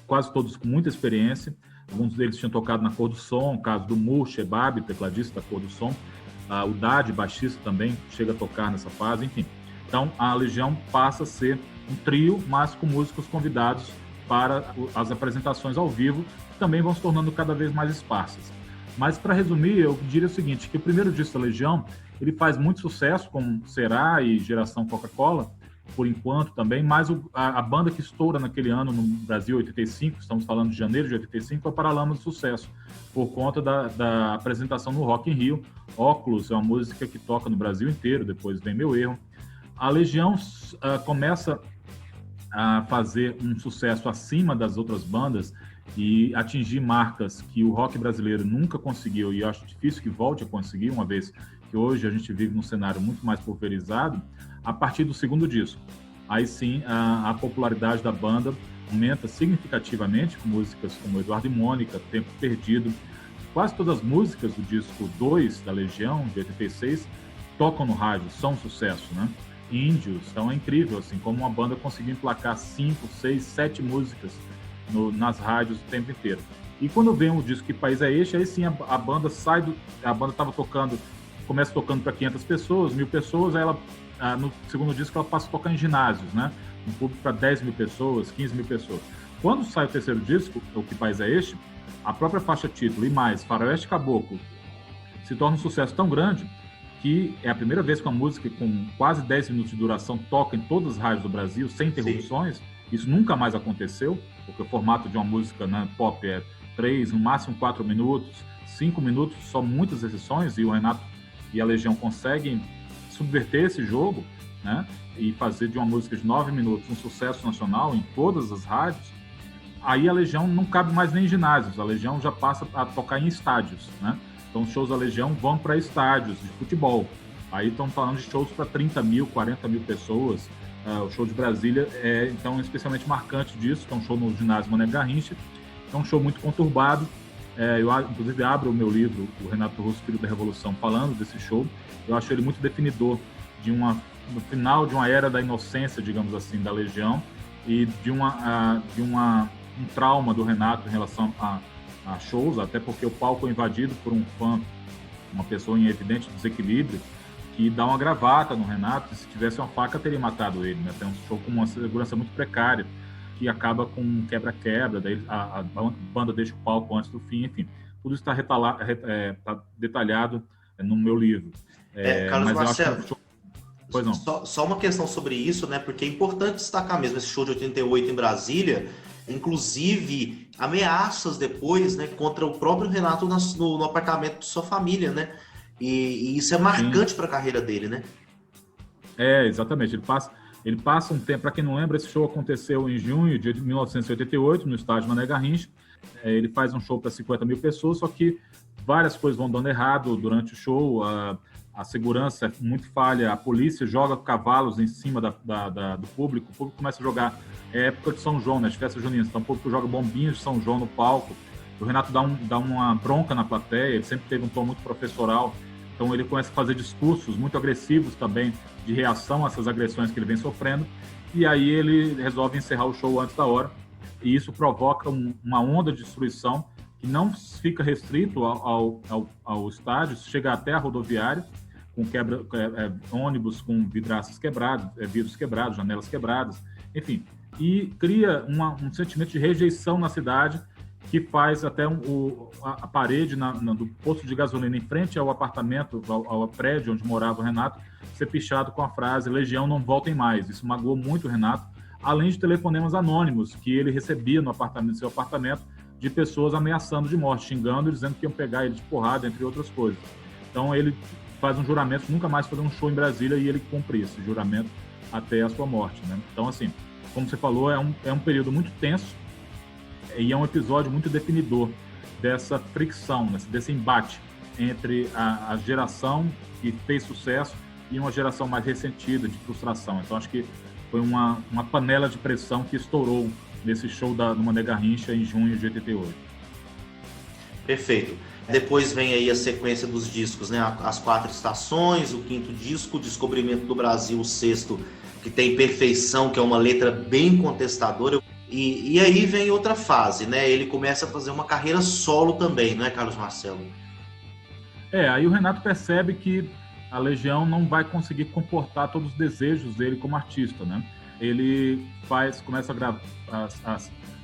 quase todos com muita experiência. Alguns deles tinham tocado na Cor do Som, o caso do Murche Ebab, tecladista da Cor do Som. O Dade, baixista, também chega a tocar nessa fase, enfim. Então, a Legião passa a ser um trio, mas com músicos convidados para as apresentações ao vivo, que também vão se tornando cada vez mais esparsas. Mas, para resumir, eu diria o seguinte, que o primeiro disco da Legião, ele faz muito sucesso, como Será e Geração Coca-Cola, por enquanto também, mas a banda que estoura naquele ano no Brasil, 85, estamos falando de janeiro de 85, é o Paralamas do Sucesso, por conta da apresentação no Rock in Rio. Óculos é uma música que toca no Brasil inteiro, depois vem Meu Erro. A Legião começa a fazer um sucesso acima das outras bandas e atingir marcas que o rock brasileiro nunca conseguiu, e eu acho difícil que volte a conseguir, uma vez que hoje a gente vive num cenário muito mais pulverizado, a partir do segundo disco. Aí sim, a popularidade da banda aumenta significativamente, com músicas como Eduardo e Mônica, Tempo Perdido. Quase todas as músicas do disco 2 da Legião, de 86, tocam no rádio, são um sucesso, né? Índios, então é incrível, assim, como uma banda conseguiu emplacar 5, 6, 7 músicas nas rádios o tempo inteiro. E quando vem o disco Que País é Este, aí sim a banda sai a banda estava tocando, começa tocando para 500 pessoas, 1.000 pessoas, aí ela, no segundo disco ela passa a tocar em ginásios, né? Um público para 10.000 pessoas, 15.000 pessoas. Quando sai o terceiro disco, o Que País é Este, a própria faixa título e mais, Faroeste Caboclo, se torna um sucesso tão grande que é a primeira vez que uma música com quase 10 minutos de duração toca em todas as rádios do Brasil, sem interrupções. Sim. Isso nunca mais aconteceu, porque o formato de uma música, né, pop é 3, no máximo 4 minutos, 5 minutos, só muitas exceções, e o Renato e a Legião conseguem subverter esse jogo, né, e fazer de uma música de 9 minutos um sucesso nacional em todas as rádios. Aí a Legião não cabe mais nem em ginásios, a Legião já passa a tocar em estádios, né? Então, os shows da Legião vão para estádios de futebol. Aí estão falando de shows para 30.000, 40.000 pessoas. O show de Brasília é, então, especialmente marcante disso, que é um show no ginásio Mané Garrincha. É um show muito conturbado. Eu, inclusive, abro o meu livro, o Renato Russo, Filho da Revolução, falando desse show. Eu acho ele muito definidor do final de uma era da inocência, digamos assim, da Legião, e de um trauma do Renato em relação a shows, até porque o palco é invadido por um fã, uma pessoa em evidente desequilíbrio, que dá uma gravata no Renato, e se tivesse uma faca teria matado ele, né? Tem um show com uma segurança muito precária, que acaba com um quebra-quebra, daí a banda deixa o palco antes do fim, enfim. Tudo isso está detalhado no meu livro. Carlos Marcelo, pois não. Só uma questão sobre isso, né? Porque é importante destacar mesmo esse show de 88 em Brasília, inclusive ameaças depois, né, contra o próprio Renato no apartamento de sua família, né? E isso é marcante para a carreira dele, né? Exatamente. Ele passa um tempo, para quem não lembra, esse show aconteceu em junho de 1988, no estádio Mané Garrincha. Ele faz um show para 50.000 pessoas, só que várias coisas vão dando errado durante o show. A segurança é muito falha, a polícia joga cavalos em cima do público, o público começa a jogar, é época de São João, né, de festa junina, então o público joga bombinhas de São João no palco, o Renato dá uma bronca na plateia, ele sempre teve um tom muito professoral, então ele começa a fazer discursos muito agressivos também, de reação a essas agressões que ele vem sofrendo, e aí ele resolve encerrar o show antes da hora, e isso provoca uma onda de destruição que não fica restrito ao estádio, chega até a rodoviária, com ônibus com vidros quebrados, janelas quebradas, enfim, e cria um sentimento de rejeição na cidade, que faz até a parede do posto de gasolina em frente ao apartamento, ao prédio onde morava o Renato, ser pichado com a frase "Legião, não voltem mais". Isso magoou muito o Renato, além de telefonemas anônimos que ele recebia no seu apartamento, de pessoas ameaçando de morte, xingando e dizendo que iam pegar ele de porrada, entre outras coisas. Então ele faz um juramento, nunca mais fazer um show em Brasília, e ele cumpre esse juramento até a sua morte, né? Então, assim, como você falou, é um período muito tenso e é um episódio muito definidor dessa fricção, desse embate entre a geração que fez sucesso e uma geração mais ressentida, de frustração. Então, acho que foi uma panela de pressão que estourou nesse show do Mané Garrincha em junho de 88. Perfeito. Depois vem aí a sequência dos discos, né? As 4 Estações, o 5º disco, Descobrimento do Brasil, o 6º, que tem Perfeição, que é uma letra bem contestadora. E aí vem outra fase, né? Ele começa a fazer uma carreira solo também, não é, Carlos Marcelo? Aí o Renato percebe que a Legião não vai conseguir comportar todos os desejos dele como artista, né? Ele começa a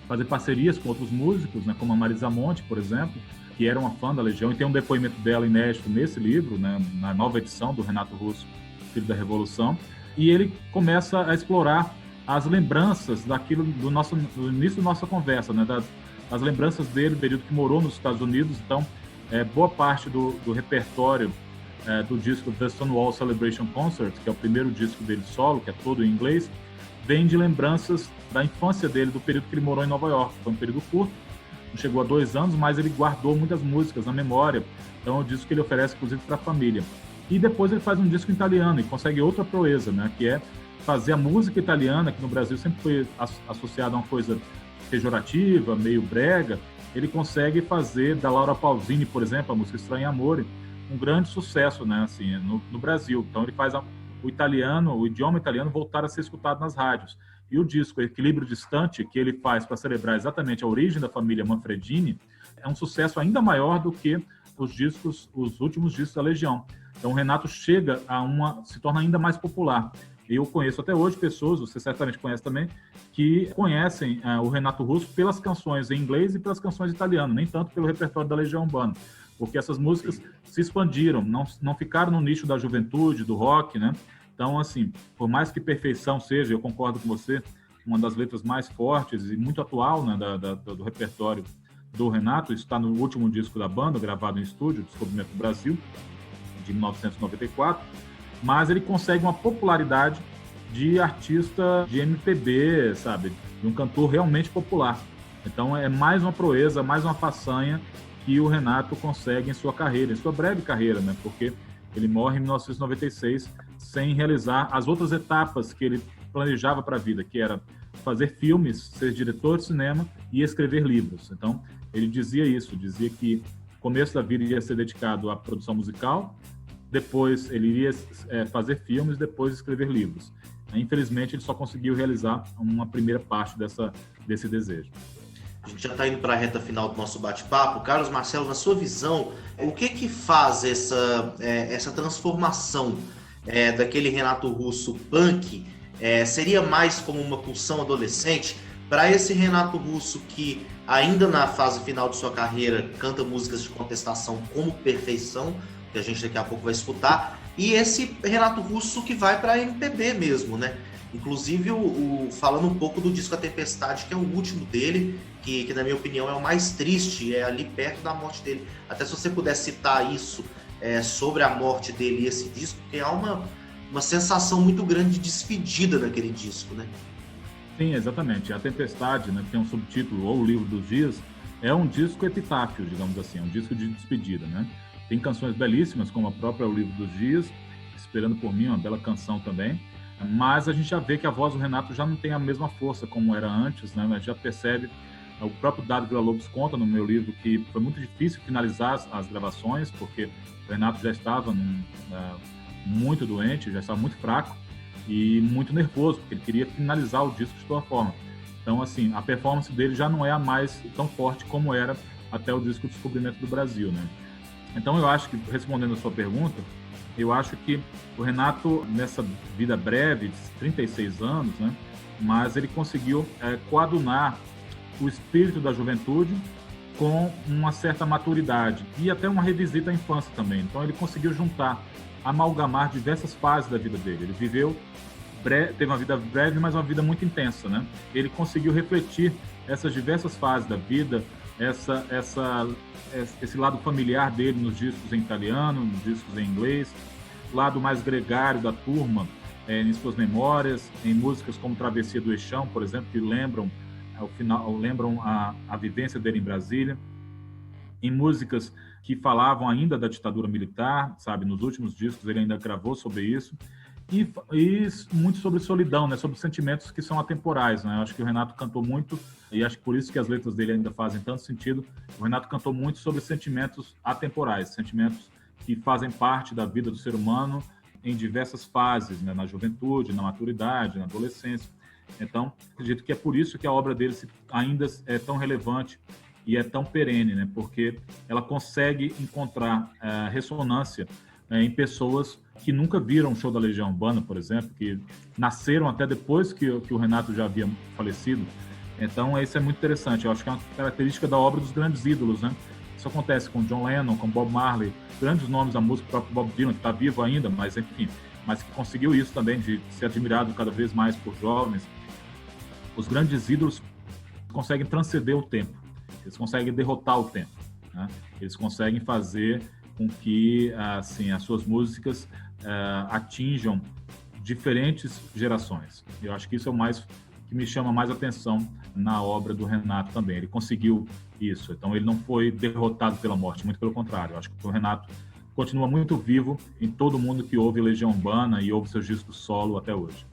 fazer parcerias com outros músicos, né? Como a Marisa Monte, por exemplo, que era uma fã da Legião, e tem um depoimento dela inédito nesse livro, né? Na nova edição do Renato Russo, Filho da Revolução, e ele começa a explorar as lembranças daquilo do início da nossa conversa, né? Das lembranças dele, do período que morou nos Estados Unidos. Então, boa parte do repertório do disco The Stonewall Celebration Concert, que é o primeiro disco dele solo, que é todo em inglês, vem de lembranças da infância dele, do período que ele morou em Nova York. Foi um período curto, não chegou a 2 anos, mas ele guardou muitas músicas na memória. Então é um disco que ele oferece, inclusive, para a família. E depois ele faz um disco italiano e consegue outra proeza, né? Que é fazer a música italiana, que no Brasil sempre foi associada a uma coisa pejorativa, meio brega. Ele consegue fazer da Laura Pausini, por exemplo, a música Estranho Amore, um grande sucesso, né, assim, no Brasil. Então ele faz o idioma italiano voltar a ser escutado nas rádios. E o disco Equilíbrio Distante, que ele faz para celebrar exatamente a origem da família Manfredini, é um sucesso ainda maior do que os últimos discos da Legião. Então o Renato se torna ainda mais popular. Eu conheço até hoje pessoas, você certamente conhece também, que conhecem o Renato Russo pelas canções em inglês e pelas canções italianas, nem tanto pelo repertório da Legião Urbana, porque essas músicas se expandiram, não ficaram no nicho da juventude, do rock, né? Então, assim, por mais que Perfeição seja, eu concordo com você, uma das letras mais fortes e muito atual, né, do repertório do Renato, isso está no último disco da banda, gravado em estúdio, Descobrimento do Brasil, de 1994, mas ele consegue uma popularidade de artista de MPB, sabe? De um cantor realmente popular. Então é mais uma proeza, mais uma façanha que o Renato consegue em sua carreira, em sua breve carreira, né? Porque ele morre em 1996 sem realizar as outras etapas que ele planejava para a vida, que era fazer filmes, ser diretor de cinema e escrever livros. Então ele dizia que o começo da vida ia ser dedicado à produção musical, depois ele iria fazer filmes, depois escrever livros. Infelizmente, ele só conseguiu realizar uma primeira parte desse desejo. A gente já está indo para a reta final do nosso bate-papo. Carlos Marcelo, na sua visão, o que faz essa transformação daquele Renato Russo punk? Seria mais como uma pulsão adolescente para esse Renato Russo que, ainda na fase final de sua carreira, canta músicas de contestação como Perfeição, que a gente daqui a pouco vai escutar, e esse Renato Russo que vai para MPB mesmo, né? Inclusive, falando um pouco do disco A Tempestade, que é o último dele, que na minha opinião é o mais triste, é ali perto da morte dele. Até se você puder citar isso sobre a morte dele e esse disco, porque há uma sensação muito grande de despedida naquele disco, né? Sim, exatamente. A Tempestade, né, que tem um subtítulo, ou O Livro dos Dias, é um disco epitáfio, digamos assim, é um disco de despedida, né? Tem canções belíssimas, como a própria O Livro dos Dias, Esperando por Mim, uma bela canção também, mas a gente já vê que a voz do Renato já não tem a mesma força como era antes, né? A gente já percebe, o próprio Dado Villa-Lobos conta no meu livro que foi muito difícil finalizar as gravações, porque o Renato já estava muito doente, já estava muito fraco e muito nervoso, porque ele queria finalizar o disco de toda forma. Então, assim, a performance dele já não é a mais tão forte como era até o disco Descobrimento do Brasil, né? Então, eu acho que, respondendo a sua pergunta, eu acho que o Renato, nessa vida breve, de 36 anos, né, mas ele conseguiu coadunar o espírito da juventude com uma certa maturidade e até uma revisita à infância também. Então, ele conseguiu amalgamar diversas fases da vida dele. Ele teve uma vida breve, mas uma vida muito intensa, né? Ele conseguiu refletir essas diversas fases da vida, esse lado familiar dele nos discos em italiano, nos discos em inglês, lado mais gregário da turma em suas memórias, em músicas como Travessia do Eixão, por exemplo, que lembram a vivência dele em Brasília, em músicas que falavam ainda da ditadura militar, sabe? Nos últimos discos ele ainda gravou sobre isso, e muito sobre solidão, né? Sobre sentimentos que são atemporais, né? Eu acho que o Renato cantou muito, e acho que por isso que as letras dele ainda fazem tanto sentido. O Renato cantou muito sobre sentimentos atemporais, sentimentos que fazem parte da vida do ser humano em diversas fases, né? Na juventude, na maturidade, na adolescência. Então, acredito que é por isso que a obra dele ainda é tão relevante e é tão perene, né? Porque ela consegue encontrar ressonância em pessoas que nunca viram o show da Legião Urbana, por exemplo, que nasceram até depois que o Renato já havia falecido. Então, isso é muito interessante. Eu acho que é uma característica da obra dos grandes ídolos, né? Isso acontece com John Lennon, com Bob Marley, grandes nomes da música, o próprio Bob Dylan, que está vivo ainda, mas enfim, mas que conseguiu isso também, de ser admirado cada vez mais por jovens. Os grandes ídolos conseguem transcender o tempo, eles conseguem derrotar o tempo, né? Eles conseguem fazer com que assim, as suas músicas atinjam diferentes gerações. Eu acho que isso é o mais que me chama mais atenção na obra do Renato também. Ele conseguiu isso, então ele não foi derrotado pela morte, muito pelo contrário. Eu acho que o Renato continua muito vivo em todo mundo que ouve Legião Urbana e ouve seus discos solo até hoje.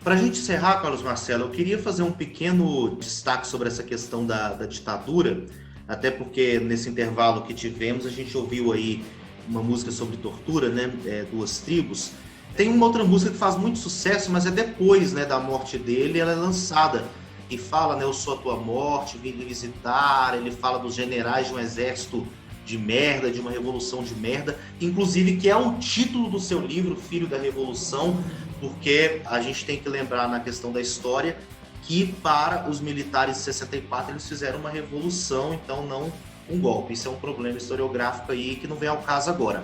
Para a gente encerrar, Carlos Marcelo, eu queria fazer um pequeno destaque sobre essa questão da ditadura, até porque nesse intervalo que tivemos a gente ouviu aí uma música sobre tortura, né? Duas Tribos. Tem uma outra música que faz muito sucesso, mas é depois, né, da morte dele, ela é lançada e fala, né, eu sou a tua morte, vim lhe visitar. Ele fala dos generais de um exército de merda, de uma revolução de merda, inclusive que é um título do seu livro, Filho da Revolução, porque a gente tem que lembrar na questão da história que para os militares de 64 eles fizeram uma revolução, então não um golpe. Isso é um problema historiográfico aí que não vem ao caso agora.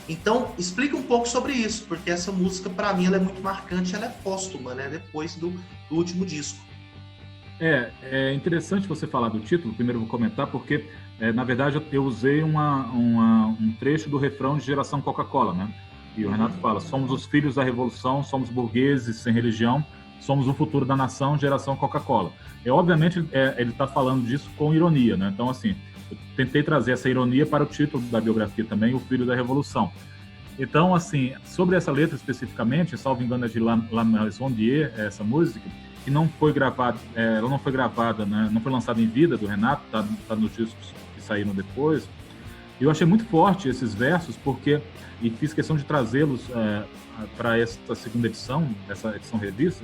Então, explica um pouco sobre isso, porque essa música, para mim, ela é muito marcante, ela é póstuma, né? Depois do último disco. É interessante você falar do título, primeiro eu vou comentar, porque, na verdade, eu usei um trecho do refrão de Geração Coca-Cola, né? E o Renato fala, somos os filhos da revolução, somos burgueses sem religião, somos o futuro da nação, Geração Coca-Cola. Obviamente, ele está falando disso com ironia, né? Então, assim, eu tentei trazer essa ironia para o título da biografia também, O Filho da Revolução. Então, assim, sobre essa letra especificamente, salvo engano é de La Maison Dieu, essa música, que não foi gravada, ela não foi gravada, né, não foi lançada em vida do Renato, tá nos discos que saíram depois. Eu achei muito forte esses versos, e fiz questão de trazê-los para essa segunda edição, essa edição revista,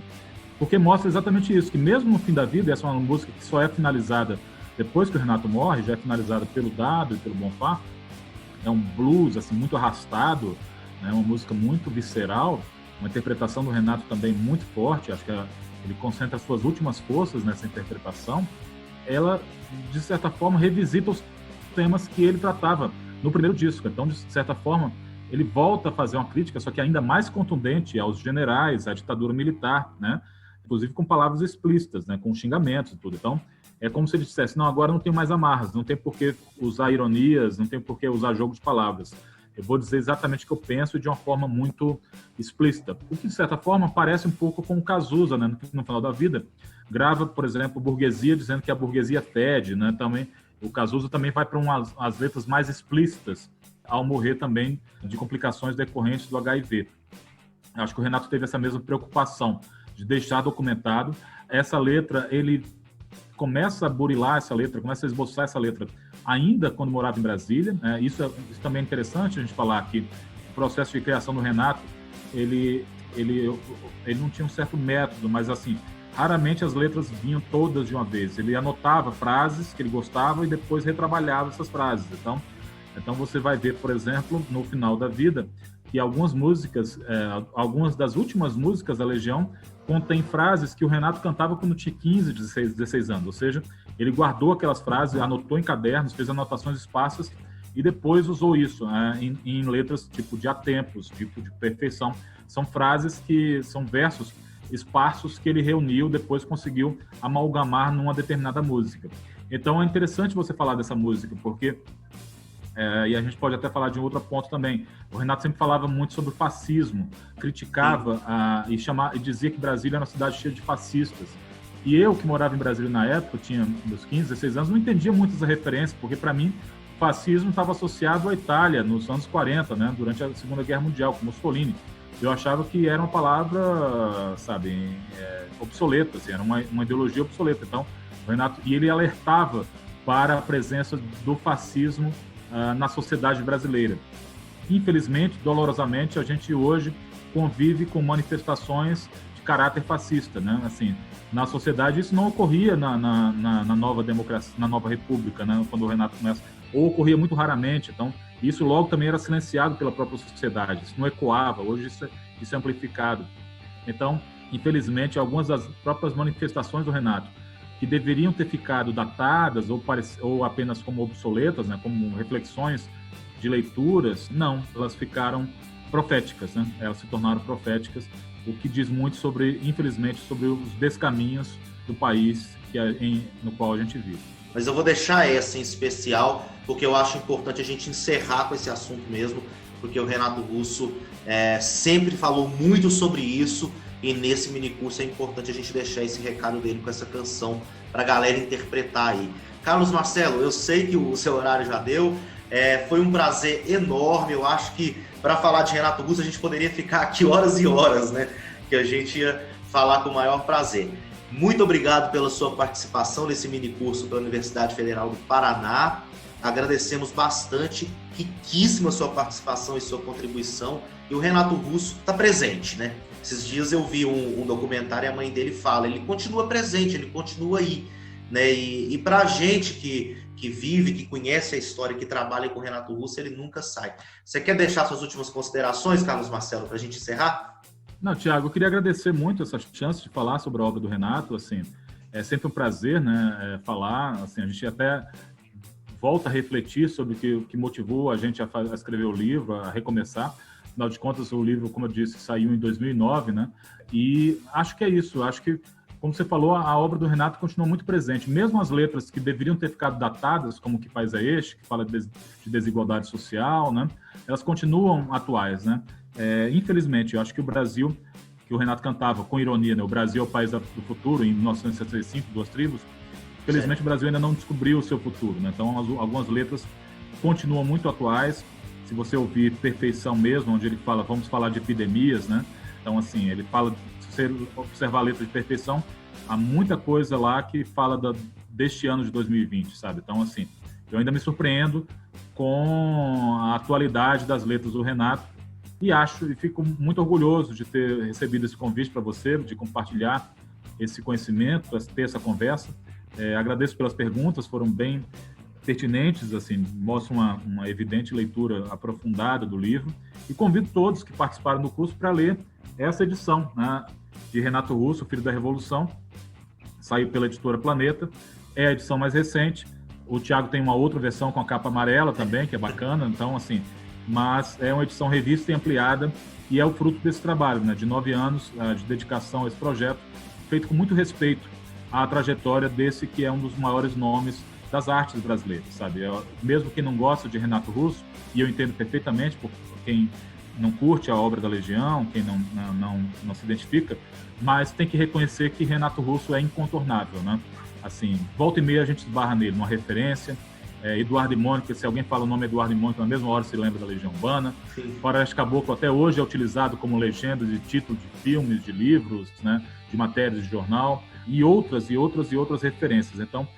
porque mostra exatamente isso, que mesmo no fim da vida, essa é uma música que só é finalizada depois que o Renato morre, já é finalizada pelo Dado e pelo Bonfá. É um blues assim, muito arrastado, né? Uma música muito visceral, uma interpretação do Renato também muito forte, acho que ele concentra as suas últimas forças nessa interpretação. Ela, de certa forma, revisita os temas que ele tratava no primeiro disco. Então, de certa forma, ele volta a fazer uma crítica, só que ainda mais contundente aos generais, à ditadura militar, né? Inclusive com palavras explícitas, né? Com xingamentos e tudo. Então, é como se ele dissesse, não, agora não tem mais amarras, não tem por que usar ironias, não tem por que usar jogo de palavras. Eu vou dizer exatamente o que eu penso de uma forma muito explícita. O que, de certa forma, parece um pouco com o Cazuza, né? No final da vida. Grava, por exemplo, Burguesia, dizendo que a burguesia fede, né? Também, o Cazuza também vai para as letras mais explícitas, ao morrer também de complicações decorrentes do HIV. Acho que o Renato teve essa mesma preocupação de deixar documentado. Essa letra, ele começa a burilar essa letra, começa a esboçar essa letra ainda quando morava em Brasília, né? Isso também é interessante a gente falar que o processo de criação do Renato, ele não tinha um certo método, mas assim, raramente as letras vinham todas de uma vez. Ele anotava frases que ele gostava e depois retrabalhava essas frases. Então você vai ver, por exemplo, no final da vida, que algumas músicas, algumas das últimas músicas da Legião contém frases que o Renato cantava quando tinha 15, 16 anos. Ou seja, ele guardou aquelas frases, anotou em cadernos, fez anotações esparsas e depois usou isso em letras tipo de Há Tempos, tipo de Perfeição. São frases que são versos esparsos que ele reuniu, depois conseguiu amalgamar numa determinada música. Então é interessante você falar dessa música, porque... e a gente pode até falar de um outro ponto também. O Renato sempre falava muito sobre o fascismo, criticava e dizia que Brasília era uma cidade cheia de fascistas. E eu, que morava em Brasília na época, tinha meus 15, 16 anos, não entendia muito essa referência, porque para mim o fascismo estava associado à Itália nos anos 40, né, durante a Segunda Guerra Mundial, com Mussolini. Eu achava que era uma palavra, sabe, obsoleta, assim, era uma ideologia obsoleta. Então, o Renato, e ele alertava para a presença do fascismo na sociedade brasileira. infelizmente, dolorosamente, a gente hoje convive com manifestações de caráter fascista, né? Assim, na sociedade isso não ocorria na nova democracia, na nova república, né? Quando o Renato começa, ou ocorria muito raramente. Então, isso logo também era silenciado pela própria sociedade, isso não ecoava, hoje isso é amplificado. Então, infelizmente, algumas das próprias manifestações do Renato, que deveriam ter ficado datadas ou apenas como obsoletas, né, como reflexões de leituras, não, elas ficaram proféticas, né? Elas se tornaram proféticas, o que diz muito sobre, infelizmente, sobre os descaminhos do país no qual a gente vive. Mas eu vou deixar essa em especial, porque eu acho importante a gente encerrar com esse assunto mesmo, porque o Renato Russo sempre falou muito sobre isso, e nesse minicurso é importante a gente deixar esse recado dele com essa canção para a galera interpretar aí. Carlos Marcelo, eu sei que o seu horário já deu, foi um prazer enorme. Eu acho que para falar de Renato Russo a gente poderia ficar aqui horas e horas, né? Que a gente ia falar com o maior prazer. Muito obrigado pela sua participação nesse minicurso da Universidade Federal do Paraná. Agradecemos bastante, riquíssima sua participação e sua contribuição. E o Renato Russo está presente, né? Esses dias eu vi um documentário e a mãe dele fala, ele continua presente, ele continua aí, né? E para a gente que vive, que conhece a história, que trabalha com o Renato Russo, ele nunca sai. Você quer deixar suas últimas considerações, Carlos Marcelo, para a gente encerrar? Não, Tiago, eu queria agradecer muito essa chance de falar sobre a obra do Renato. Assim, é sempre um prazer, né, falar. Assim, a gente até volta a refletir sobre o que motivou a gente a escrever o livro, a recomeçar. Afinal de contas, o livro, como eu disse, saiu em 2009, né? E acho que é isso. Acho que, como você falou, a obra do Renato continua muito presente. Mesmo as letras que deveriam ter ficado datadas, como Que País é Este?, que fala de desigualdade social, né? Elas continuam atuais, né? Infelizmente, eu acho que o Brasil, que o Renato cantava com ironia, né? O Brasil é o país do futuro, em 1965, Duas Tribos. Infelizmente, o Brasil ainda não descobriu o seu futuro, né? Então, algumas letras continuam muito atuais. Se você ouvir Perfeição mesmo, onde ele fala, vamos falar de epidemias, né? Então, assim, ele fala, se você observar a letra de Perfeição, há muita coisa lá que fala deste ano de 2020, sabe? Então, assim, eu ainda me surpreendo com a atualidade das letras do Renato e fico muito orgulhoso de ter recebido esse convite para você, de compartilhar esse conhecimento, ter essa conversa. Agradeço pelas perguntas, foram bem pertinentes, assim, mostram uma evidente leitura aprofundada do livro, e convido todos que participaram do curso para ler essa edição, né, de Renato Russo, Filho da Revolução. Saiu pela editora Planeta, é a edição mais recente. O Tiago tem uma outra versão com a capa amarela também, que é bacana, então, assim, mas é uma edição revista e ampliada, e é o fruto desse trabalho, né, de 9 anos de dedicação a esse projeto, feito com muito respeito à trajetória desse que é um dos maiores nomes das artes brasileiras, sabe? Mesmo quem não gosta de Renato Russo, e eu entendo perfeitamente por quem não curte a obra da Legião, quem não se identifica, mas tem que reconhecer que Renato Russo é incontornável, né? Assim, volta e meia a gente esbarra nele, uma referência. Eduardo e Mônica, se alguém fala o nome Eduardo e Mônica, na mesma hora se lembra da Legião Urbana. Floresta Caboclo até hoje é utilizado como legenda de títulos de filmes, de livros, né? De matérias de jornal, e outras referências. Então,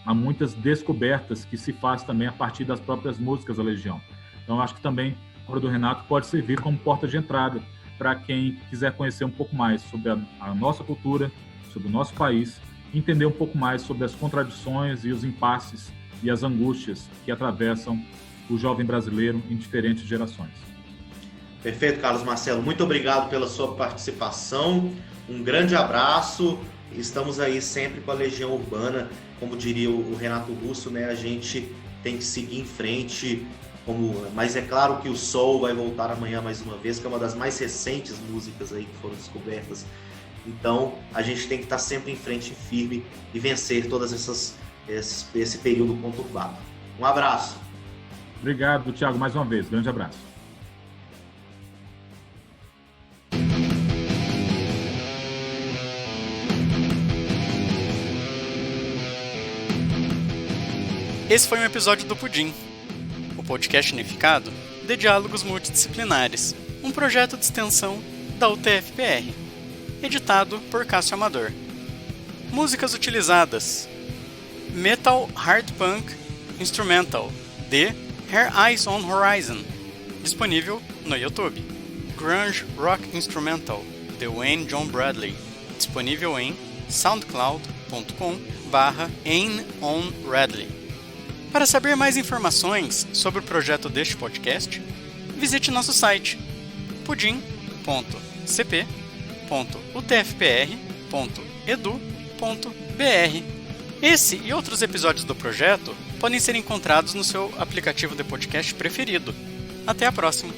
há muitas descobertas que se faz também a partir das próprias músicas da Legião. Então, acho que também a obra do Renato pode servir como porta de entrada para quem quiser conhecer um pouco mais sobre a nossa cultura, sobre o nosso país, entender um pouco mais sobre as contradições e os impasses e as angústias que atravessam o jovem brasileiro em diferentes gerações. Perfeito, Carlos Marcelo. Muito obrigado pela sua participação. Um grande abraço. Estamos aí sempre com a Legião Urbana. Como diria o Renato Russo, né? A gente tem que seguir em frente. Mas é claro que o Sol vai voltar amanhã mais uma vez, que é uma das mais recentes músicas aí que foram descobertas. Então, a gente tem que estar sempre em frente, firme, e vencer todas esse período conturbado. Um abraço. Obrigado, Tiago, mais uma vez. Grande abraço. Esse foi um episódio do Pudim, o podcast unificado de diálogos multidisciplinares, um projeto de extensão da UTF-PR, editado por Cássio Amador. Músicas utilizadas: Metal Hard Punk Instrumental, de Her Eyes on Horizon, disponível no YouTube. Grunge Rock Instrumental, The Wayne John Bradley, disponível em soundcloud.com/AinOnRadley. Para saber mais informações sobre o projeto deste podcast, visite nosso site pudim.cp.utfpr.edu.br. Esse e outros episódios do projeto podem ser encontrados no seu aplicativo de podcast preferido. Até a próxima!